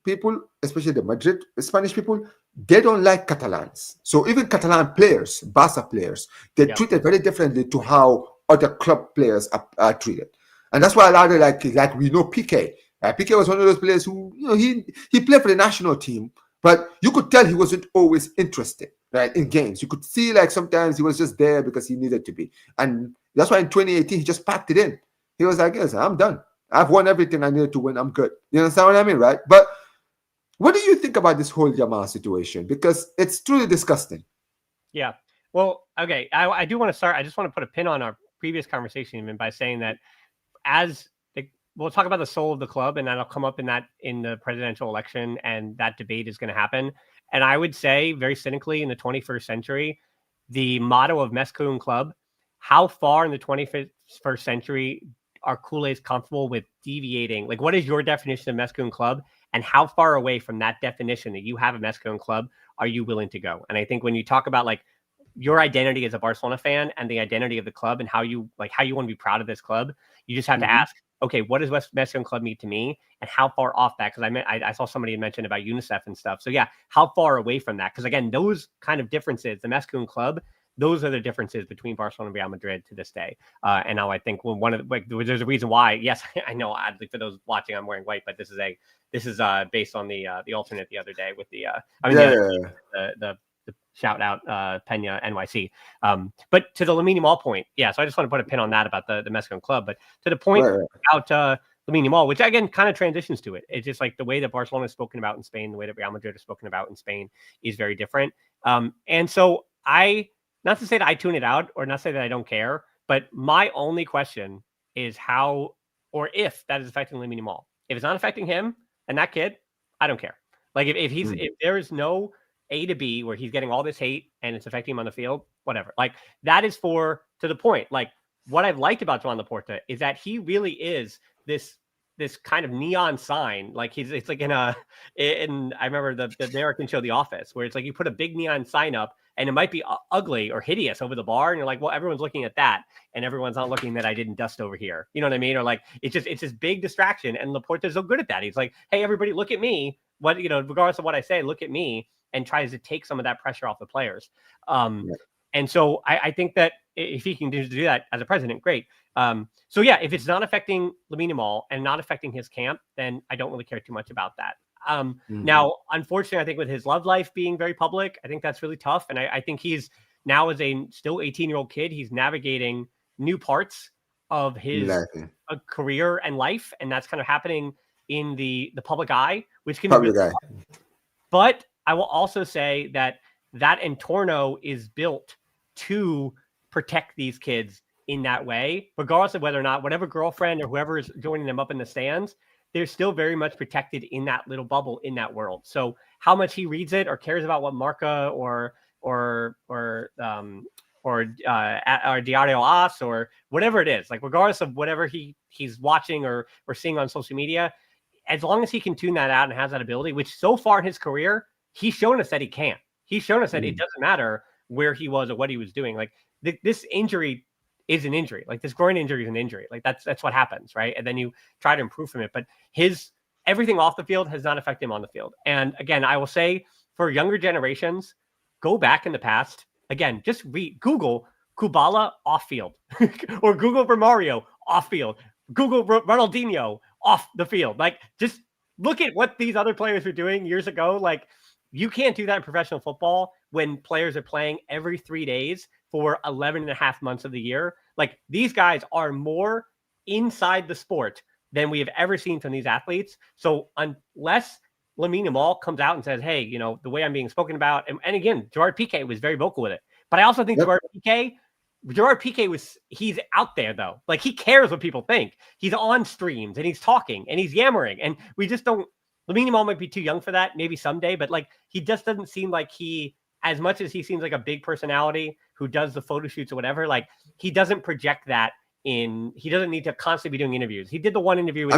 people, especially the Spanish people, they don't like Catalans. So even Catalan players, Barca players, they're treated very differently to how other club players are treated. And that's why a lot of like we know Piqué. Piqué was one of those players who, he played for the national team, but you could tell he wasn't always interested, right, in games. You could see like sometimes he was just there because he needed to be. And that's why in 2018, he just packed it in. He was like, yes, I'm done. I've won everything I needed to win. I'm good. You understand what I mean, right? But what do you think about this whole Yamal situation? Because it's truly disgusting. Yeah. Well, okay. I do want to start. I just want to put a pin on our previous conversation even by saying that we'll talk about the soul of the club, and that'll come up in the presidential election, and that debate is going to happen. And I would say very cynically, in the 21st century, the motto of Mescun Club, how far in the 21st century are Kool-Aids comfortable with deviating? Like, what is your definition of Mescun Club? And how far away from that definition that you have a Mescun Club are you willing to go? And I think when you talk about like your identity as a Barcelona fan and the identity of the club and how you want to be proud of this club, you just have to ask, okay, what does West Mexican club mean to me, and how far off that? Because I saw somebody mention about UNICEF and stuff. So yeah, how far away from that? Because again, those kind of differences, the Mexican club, those are the differences between Barcelona and Real Madrid to this day. And now I think there's a reason why. Yes, I know. For those watching, I'm wearing white, but this is based on the alternate the other day with the shout out Pena NYC. But to the Lamine Yamal point, yeah. So I just want to put a pin on that about the Mexican club. But to the point about Lamine Yamal, which again kind of transitions to it. It's just like the way that Barcelona is spoken about in Spain, the way that Real Madrid is spoken about in Spain is very different. And so not to say that I tune it out or not say that I don't care, but my only question is how or if that is affecting Lamine Yamal. If it's not affecting him and that kid, I don't care. Like if there is no A to B where he's getting all this hate and it's affecting him on the field, whatever. Like that is to the point. Like what I've liked about Joan Laporta is that he really is this kind of neon sign. Like it's like in I remember the American show The Office, where it's like you put a big neon sign up and it might be ugly or hideous over the bar, and you're like, well, everyone's looking at that and everyone's not looking that I didn't dust over here. You know what I mean? Or like it's this big distraction, and Laporta's so good at that. He's like, hey, everybody, look at me. What, regardless of what I say, look at me, and tries to take some of that pressure off the players. And so I think that if he can do that as a president, great. So yeah, if it's not affecting Lamine Yamal and not affecting his camp, then I don't really care too much about that. Now, unfortunately, I think with his love life being very public, I think that's really tough. And I think he's now, as a still 18-year-old kid, he's navigating new parts of his career and life. And that's kind of happening in the public eye, which can be really tough. But I will also say that entorno is built to protect these kids in that way, regardless of whether or not whatever girlfriend or whoever is joining them up in the stands, they're still very much protected in that little bubble in that world. So how much he reads it or cares about what Marca or Diario As or whatever it is, like regardless of whatever he's watching or seeing on social media, as long as he can tune that out and has that ability, which so far in his career, he's shown us that he can't. He's shown us that it doesn't matter where he was or what he was doing. Like this injury is an injury. Like this groin injury is an injury. Like that's what happens, right? And then you try to improve from it. But everything off the field has not affected him on the field. And again, I will say for younger generations, go back in the past. Again, just Google Kubala off field or Google Romario off field. Google Ronaldinho off the field. Like just look at what these other players were doing years ago. Like you can't do that in professional football when players are playing every 3 days for 11 and a half months of the year. Like these guys are more inside the sport than we have ever seen from these athletes. So unless Lamine Yamal comes out and says, hey, the way I'm being spoken about, and again, Gerard Piqué was very vocal with it. But I also think Gerard Piqué he's out there though. Like he cares what people think. He's on streams and he's talking and he's yammering. And we just don't, Lamine Yamal might be too young for that, maybe someday, but like he just doesn't seem like as much as he seems like a big personality who does the photo shoots or whatever, like he doesn't project that he doesn't need to constantly be doing interviews. He did the one interview with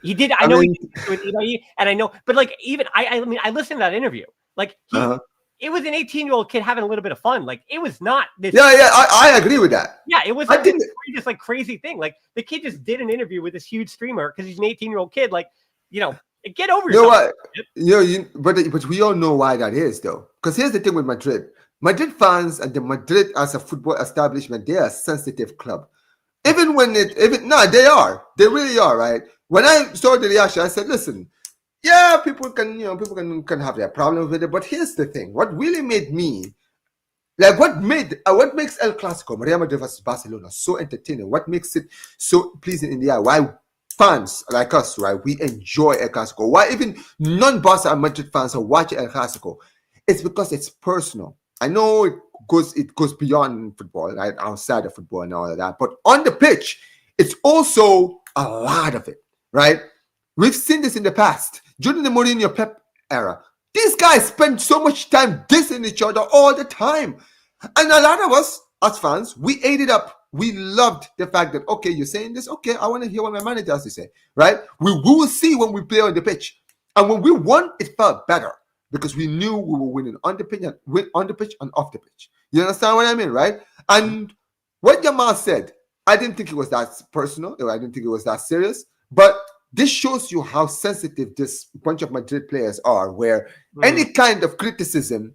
he did with Ibai, and I know, but like even I listened to that interview. Like it was an 18-year-old kid having a little bit of fun. Like it was not this. Yeah, I agree with that. Yeah, it was like this like crazy thing. Like the kid just did an interview with this huge streamer because he's an 18-year-old kid. Like, get over yourself. But we all know why that is though. Because here's the thing with Madrid. Madrid fans and the Madrid as a football establishment, they are a sensitive club. They really are, right? When I saw the reaction, I said, listen, yeah, people can have their problems with it, but here's the thing. What really made me, like what makes El Clasico, Real Madrid versus Barcelona, so entertaining, what makes it so pleasing in the eye, why fans like us, right, we enjoy El Clasico, why even non-Barca and Madrid fans are watching El Clasico, it's because it's personal. I know it goes beyond football, right, outside of football and all of that, but on the pitch, it's also a lot of it, right? We've seen this in the past. During the Mourinho Pep era, these guys spend so much time dissing each other all the time. And a lot of us, as fans, we ate it up. We loved the fact that, okay, you're saying this. Okay, I want to hear what my manager has to say, right? We will see when we play on the pitch. And when we won, it felt better because we knew we were winning on the pitch and off the pitch. You understand what I mean, right? And what Yamal said, I didn't think it was that personal. I didn't think it was that serious. But this shows you how sensitive this bunch of Madrid players are, where any kind of criticism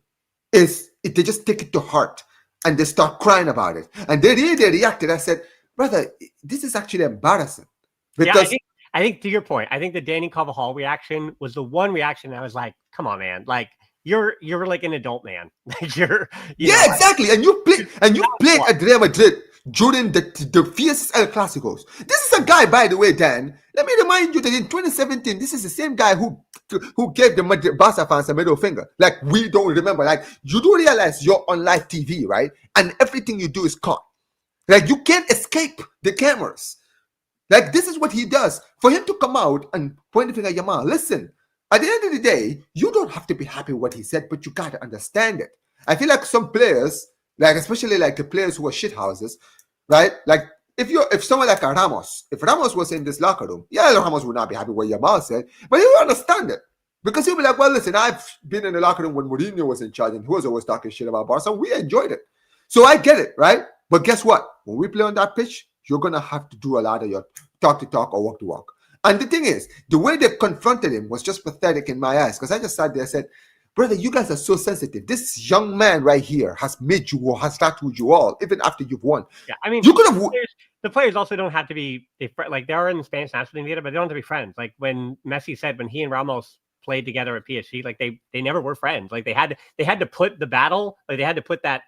they just take it to heart and they start crying about it. And they reacted. I said, brother, this is actually embarrassing. Because I think to your point, I think the Danny Carvajal reaction was the one reaction I was like, come on, man. Like, you're like an adult man. Like exactly. And you played at Real Madrid during the fiercest El Clasicos. This is a guy, by the way, Dan. Let me remind you that in 2017, this is the same guy who gave the Barca fans a middle finger. Like, we don't remember. Like, you do realize you're on live TV, right? And everything you do is caught. Like, you can't escape the cameras. Like, this is what he does. For him to come out and point the finger at Yamal, listen, at the end of the day, you don't have to be happy with what he said, but you got to understand it. I feel like some players, like especially like the players who are shithouses, right? Like if someone like a Ramos, if Ramos was in this locker room, Ramos would not be happy with what Yamal said, but he would understand it. Because he'll be like, well, listen, I've been in the locker room when Mourinho was in charge and he was always talking shit about Barca. We enjoyed it. So I get it, right? But guess what? When we play on that pitch, you're going to have to do a lot of your talk to talk or walk to walk. And the thing is, the way they confronted him was just pathetic in my eyes. Because I just sat there and said, brother, you guys are so sensitive. This young man right here has made you or has tattooed you all, even after you've won. Yeah, I mean, you could have. The players also don't have to be like they are in the Spanish national team together, but they don't have to be friends. Like when Messi said when he and Ramos played together at PSG, like they never were friends. Like they had to put the battle, like they had to put that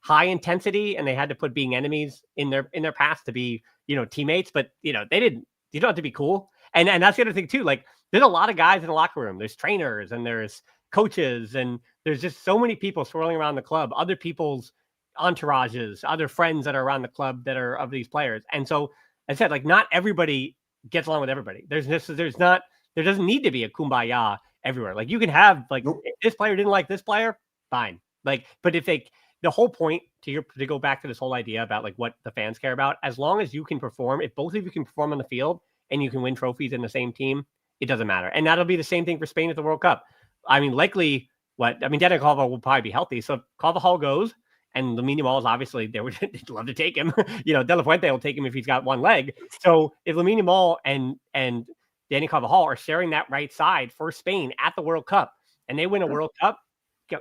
high intensity, and they had to put being enemies in their past to be teammates. But they didn't. You don't have to be cool. And that's the other thing too. Like there's a lot of guys in the locker room. There's trainers and there's coaches and there's just so many people swirling around the club, other people's entourages, other friends that are around the club that are of these players. And so I said, like, not everybody gets along with everybody. There doesn't need to be a kumbaya everywhere. Like you can have if this player didn't like this player, fine. Like, but if the whole point to go back to this whole idea about like what the fans care about, as long as you can perform, if both of you can perform on the field and you can win trophies in the same team, it doesn't matter. And that'll be the same thing for Spain at the World Cup. I mean, likely Daniel Carvajal will probably be healthy. So if Carvajal goes and Lamine Yamal is obviously they'd love to take him. De La Fuente will take him if he's got one leg. So if Lamine Yamal and Daniel Carvajal are sharing that right side for Spain at the World Cup and they win a World Cup,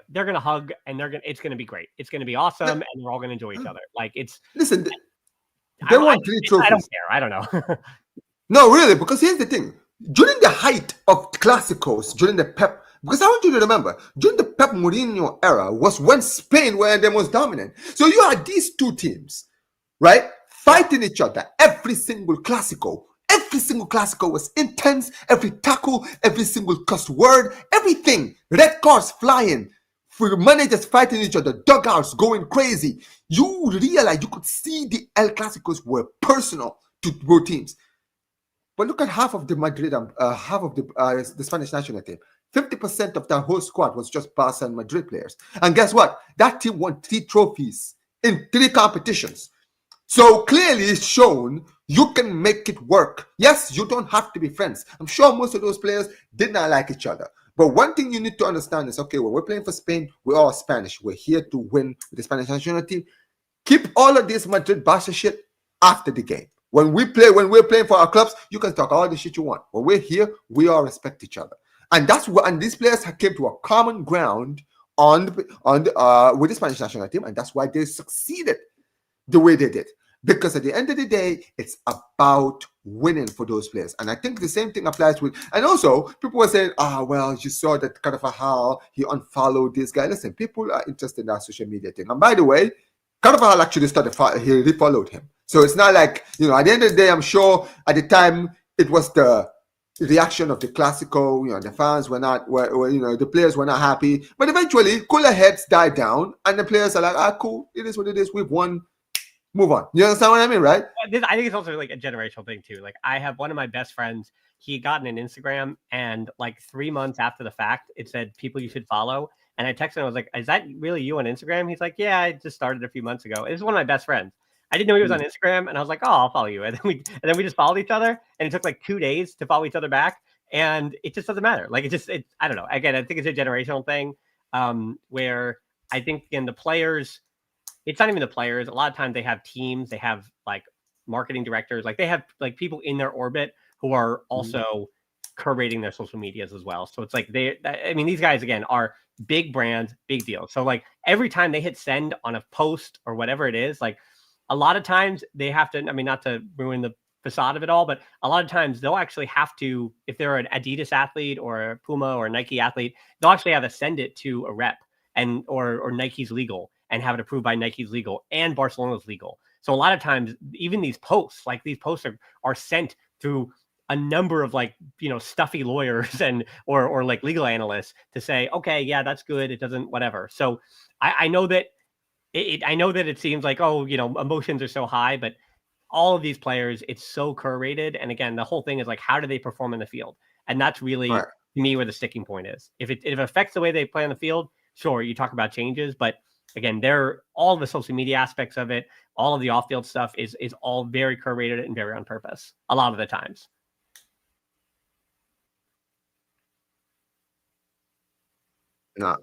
they're going to hug and it's going to be great. It's going to be awesome. And we're all going to enjoy each other. Like listen, they won 3 trophies. I don't care. I don't know. No, really, because here's the thing. During the height of Clásicos, during the Pep, because I want you to remember, during the Pep Mourinho era was when Spain were the most dominant. So you had these two teams, right, fighting each other every single Clásico. Every single Clásico was intense. Every tackle, every single cuss word, everything. Red cards flying. For managers fighting each other, dugouts going crazy. You realize you could see the El Clásicos were personal to both teams. But look at half of the Madrid and half of the Spanish national team. 50% of that whole squad was just Barca and Madrid players. And guess what? That team won 3 trophies in 3 competitions. So clearly it's shown you can make it work. Yes, you don't have to be friends. I'm sure most of those players did not like each other. But one thing you need to understand is, okay, when we're playing for Spain, we're all Spanish. We're here to win with the Spanish national team. Keep all of this Madrid Barca shit after the game. When we're playing for our clubs, you can talk all the shit you want. When we're here, we all respect each other. And that's what, and these players came to a common ground with the Spanish national team, and that's why they succeeded the way they did. Because at the end of the day, it's about winning for those players. And I think the same thing applies with, and also people were saying, well, you saw that Carvajal, he unfollowed this guy. Listen, people are interested in that social media thing. And by the way, Carvajal actually he refollowed him. So it's not like, at the end of the day, I'm sure at the time it was the reaction of the Clásico, the fans were not, the players were not happy. But eventually, cooler heads died down and the players are like, cool, it is what it is. We've won. Move on. You understand what I mean, right? I think it's also like a generational thing too. Like I have one of my best friends, he had gotten an Instagram and like 3 months after the fact, it said people you should follow. And I texted him, I was like, is that really you on Instagram? He's like, yeah, I just started a few months ago. This is one of my best friends. I didn't know he was on Instagram and I was like, oh, I'll follow you. And then we just followed each other and it took like 2 days to follow each other back. and it just doesn't matter. Like I don't know. Again, I think it's a generational thing where I think in the players, it's not even the players. A lot of times they have teams, they have like marketing directors, like they have like people in their orbit who are also curating their social medias as well. So it's like these guys again are big brands, big deal. So like every time they hit send on a post or whatever it is, like a lot of times they have to, not to ruin the facade of it all, but a lot of times they'll actually have to, if they're an Adidas athlete or a Puma or a Nike athlete, they'll actually have to send it to a rep and or Nike's legal and have it approved by Nike's legal and Barcelona's legal. So a lot of times, even these posts are sent through a number of stuffy lawyers and or like legal analysts to say, okay, yeah, that's good. It doesn't, whatever. So I know that it seems like, emotions are so high, but all of these players, it's so curated. And again, the whole thing is like, how do they perform in the field? And that's really to me where the sticking point is. If it affects the way they play on the field, sure, you talk about changes, but again, all the social media aspects of it, all of the off-field stuff is all very curated and very on purpose a lot of the times. No,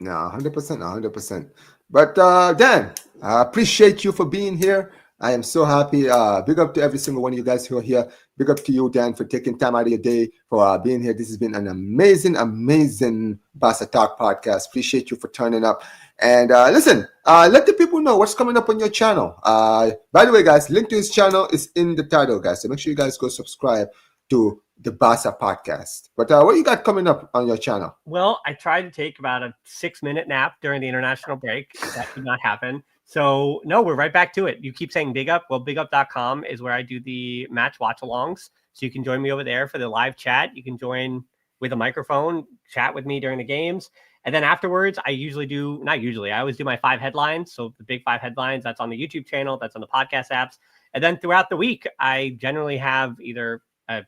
100%. But Dan, I appreciate you for being here. I am so happy. Big up to every single one of you guys who are here. Big up to you, Dan, for taking time out of your day for being here. This has been an amazing Barca Talk podcast. Appreciate you for turning up. And listen, let the people know what's coming up on your channel. By the way, guys, link to his channel is in the title, guys. So make sure you guys go subscribe to the Barca podcast. But what you got coming up on your channel? Well, I tried to take about a 6-minute nap during the international break. That did not happen. So no, we're right back to it. You keep saying Big Up. Well, bigup.com is where I do the match watch alongs. So you can join me over there for the live chat. You can join with a microphone, chat with me during the games. And then afterwards, I always do my 5 headlines. So the big 5 headlines, that's on the YouTube channel, that's on the podcast apps. And then throughout the week, I generally have either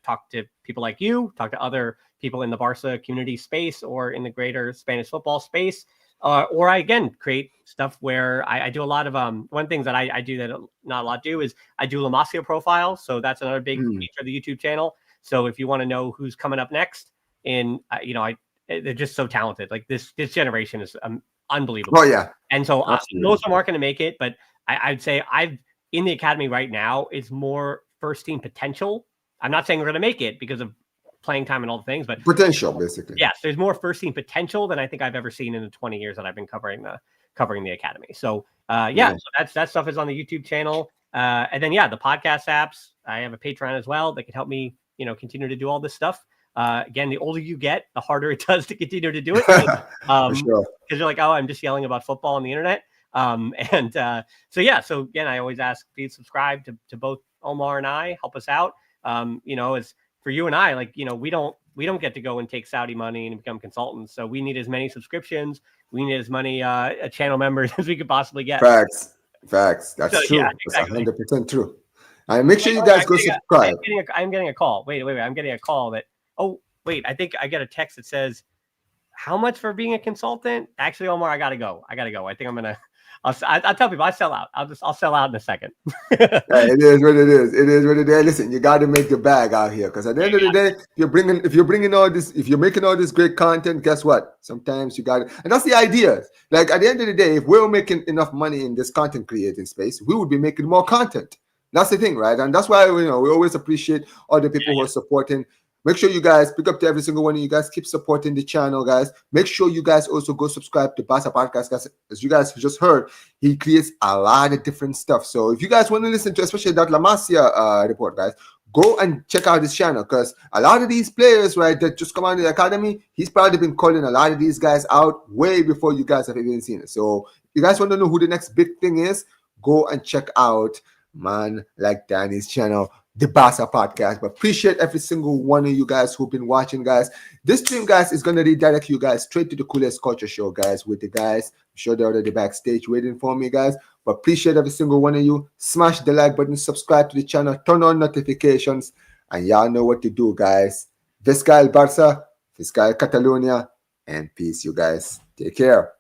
talk to people like you, talk to other people in the Barca community space or in the greater Spanish football space. Or I, again, create stuff where I do a lot of, one thing that I do that not a lot do is I do La Masia profiles. So that's another big feature of the YouTube channel. So if you want to know who's coming up next, they're just so talented. Like this generation is unbelievable. Oh yeah. And so most of them aren't going to make it, but I'd say in the academy right now, it's more first team potential. I'm not saying we're going to make it because of playing time and all the things, but potential, basically. Yes, there's more first team potential than I think I've ever seen in the 20 years that I've been covering the academy. So so that stuff is on the YouTube channel. And then the podcast apps. I have a Patreon as well that can help me, continue to do all this stuff. Again, the older you get, the harder it does to continue to do it. Because you're like, oh, I'm just yelling about football on the internet. So again, I always ask, please subscribe to both Omar and I, help us out. As for you and I, we don't get to go and take Saudi money and become consultants. So we need as many subscriptions. We need as many channel members as we could possibly get. Facts. That's true. Yeah, exactly. That's 100% true. Make sure you guys go subscribe. I'm getting a call. Wait. I'm getting a call that, I think I get a text that says, how much for being a consultant? Actually, Omar, I got to go. I think I'm going to, I'll tell people I sell out. I'll sell out in a second. It is what it is. Listen, you got to make the bag out here, because at the end of the day, if you're bringing all this, if you're making all this great content, guess what? Sometimes you got it, and that's the idea. Like at the end of the day, if we're making enough money in this content creating space, we would be making more content. That's the thing, right? And that's why we always appreciate all the people who are supporting. Make sure you guys pick up to every single one of you guys. Keep supporting the channel, guys. Make sure you guys also go subscribe to Barca Podcast, guys. As you guys just heard, he creates a lot of different stuff. So if you guys want to listen to especially that La Masia report, guys, go and check out his channel, because a lot of these players, right, that just come out of the academy, he's probably been calling a lot of these guys out way before you guys have even seen it. So if you guys want to know who the next big thing is, go and check out man like Danny's channel, the Barca Podcast. But appreciate every single one of you guys who've been watching, guys. This stream, guys, is going to redirect you guys straight to the coolest culture show, guys, with the guys. I'm sure they're already backstage waiting for me, guys. But appreciate every single one of you. Smash the like button, subscribe to the channel, turn on notifications, and y'all know what to do, guys. Visca el Barça, Visca el Catalonia, and peace, you guys. Take care.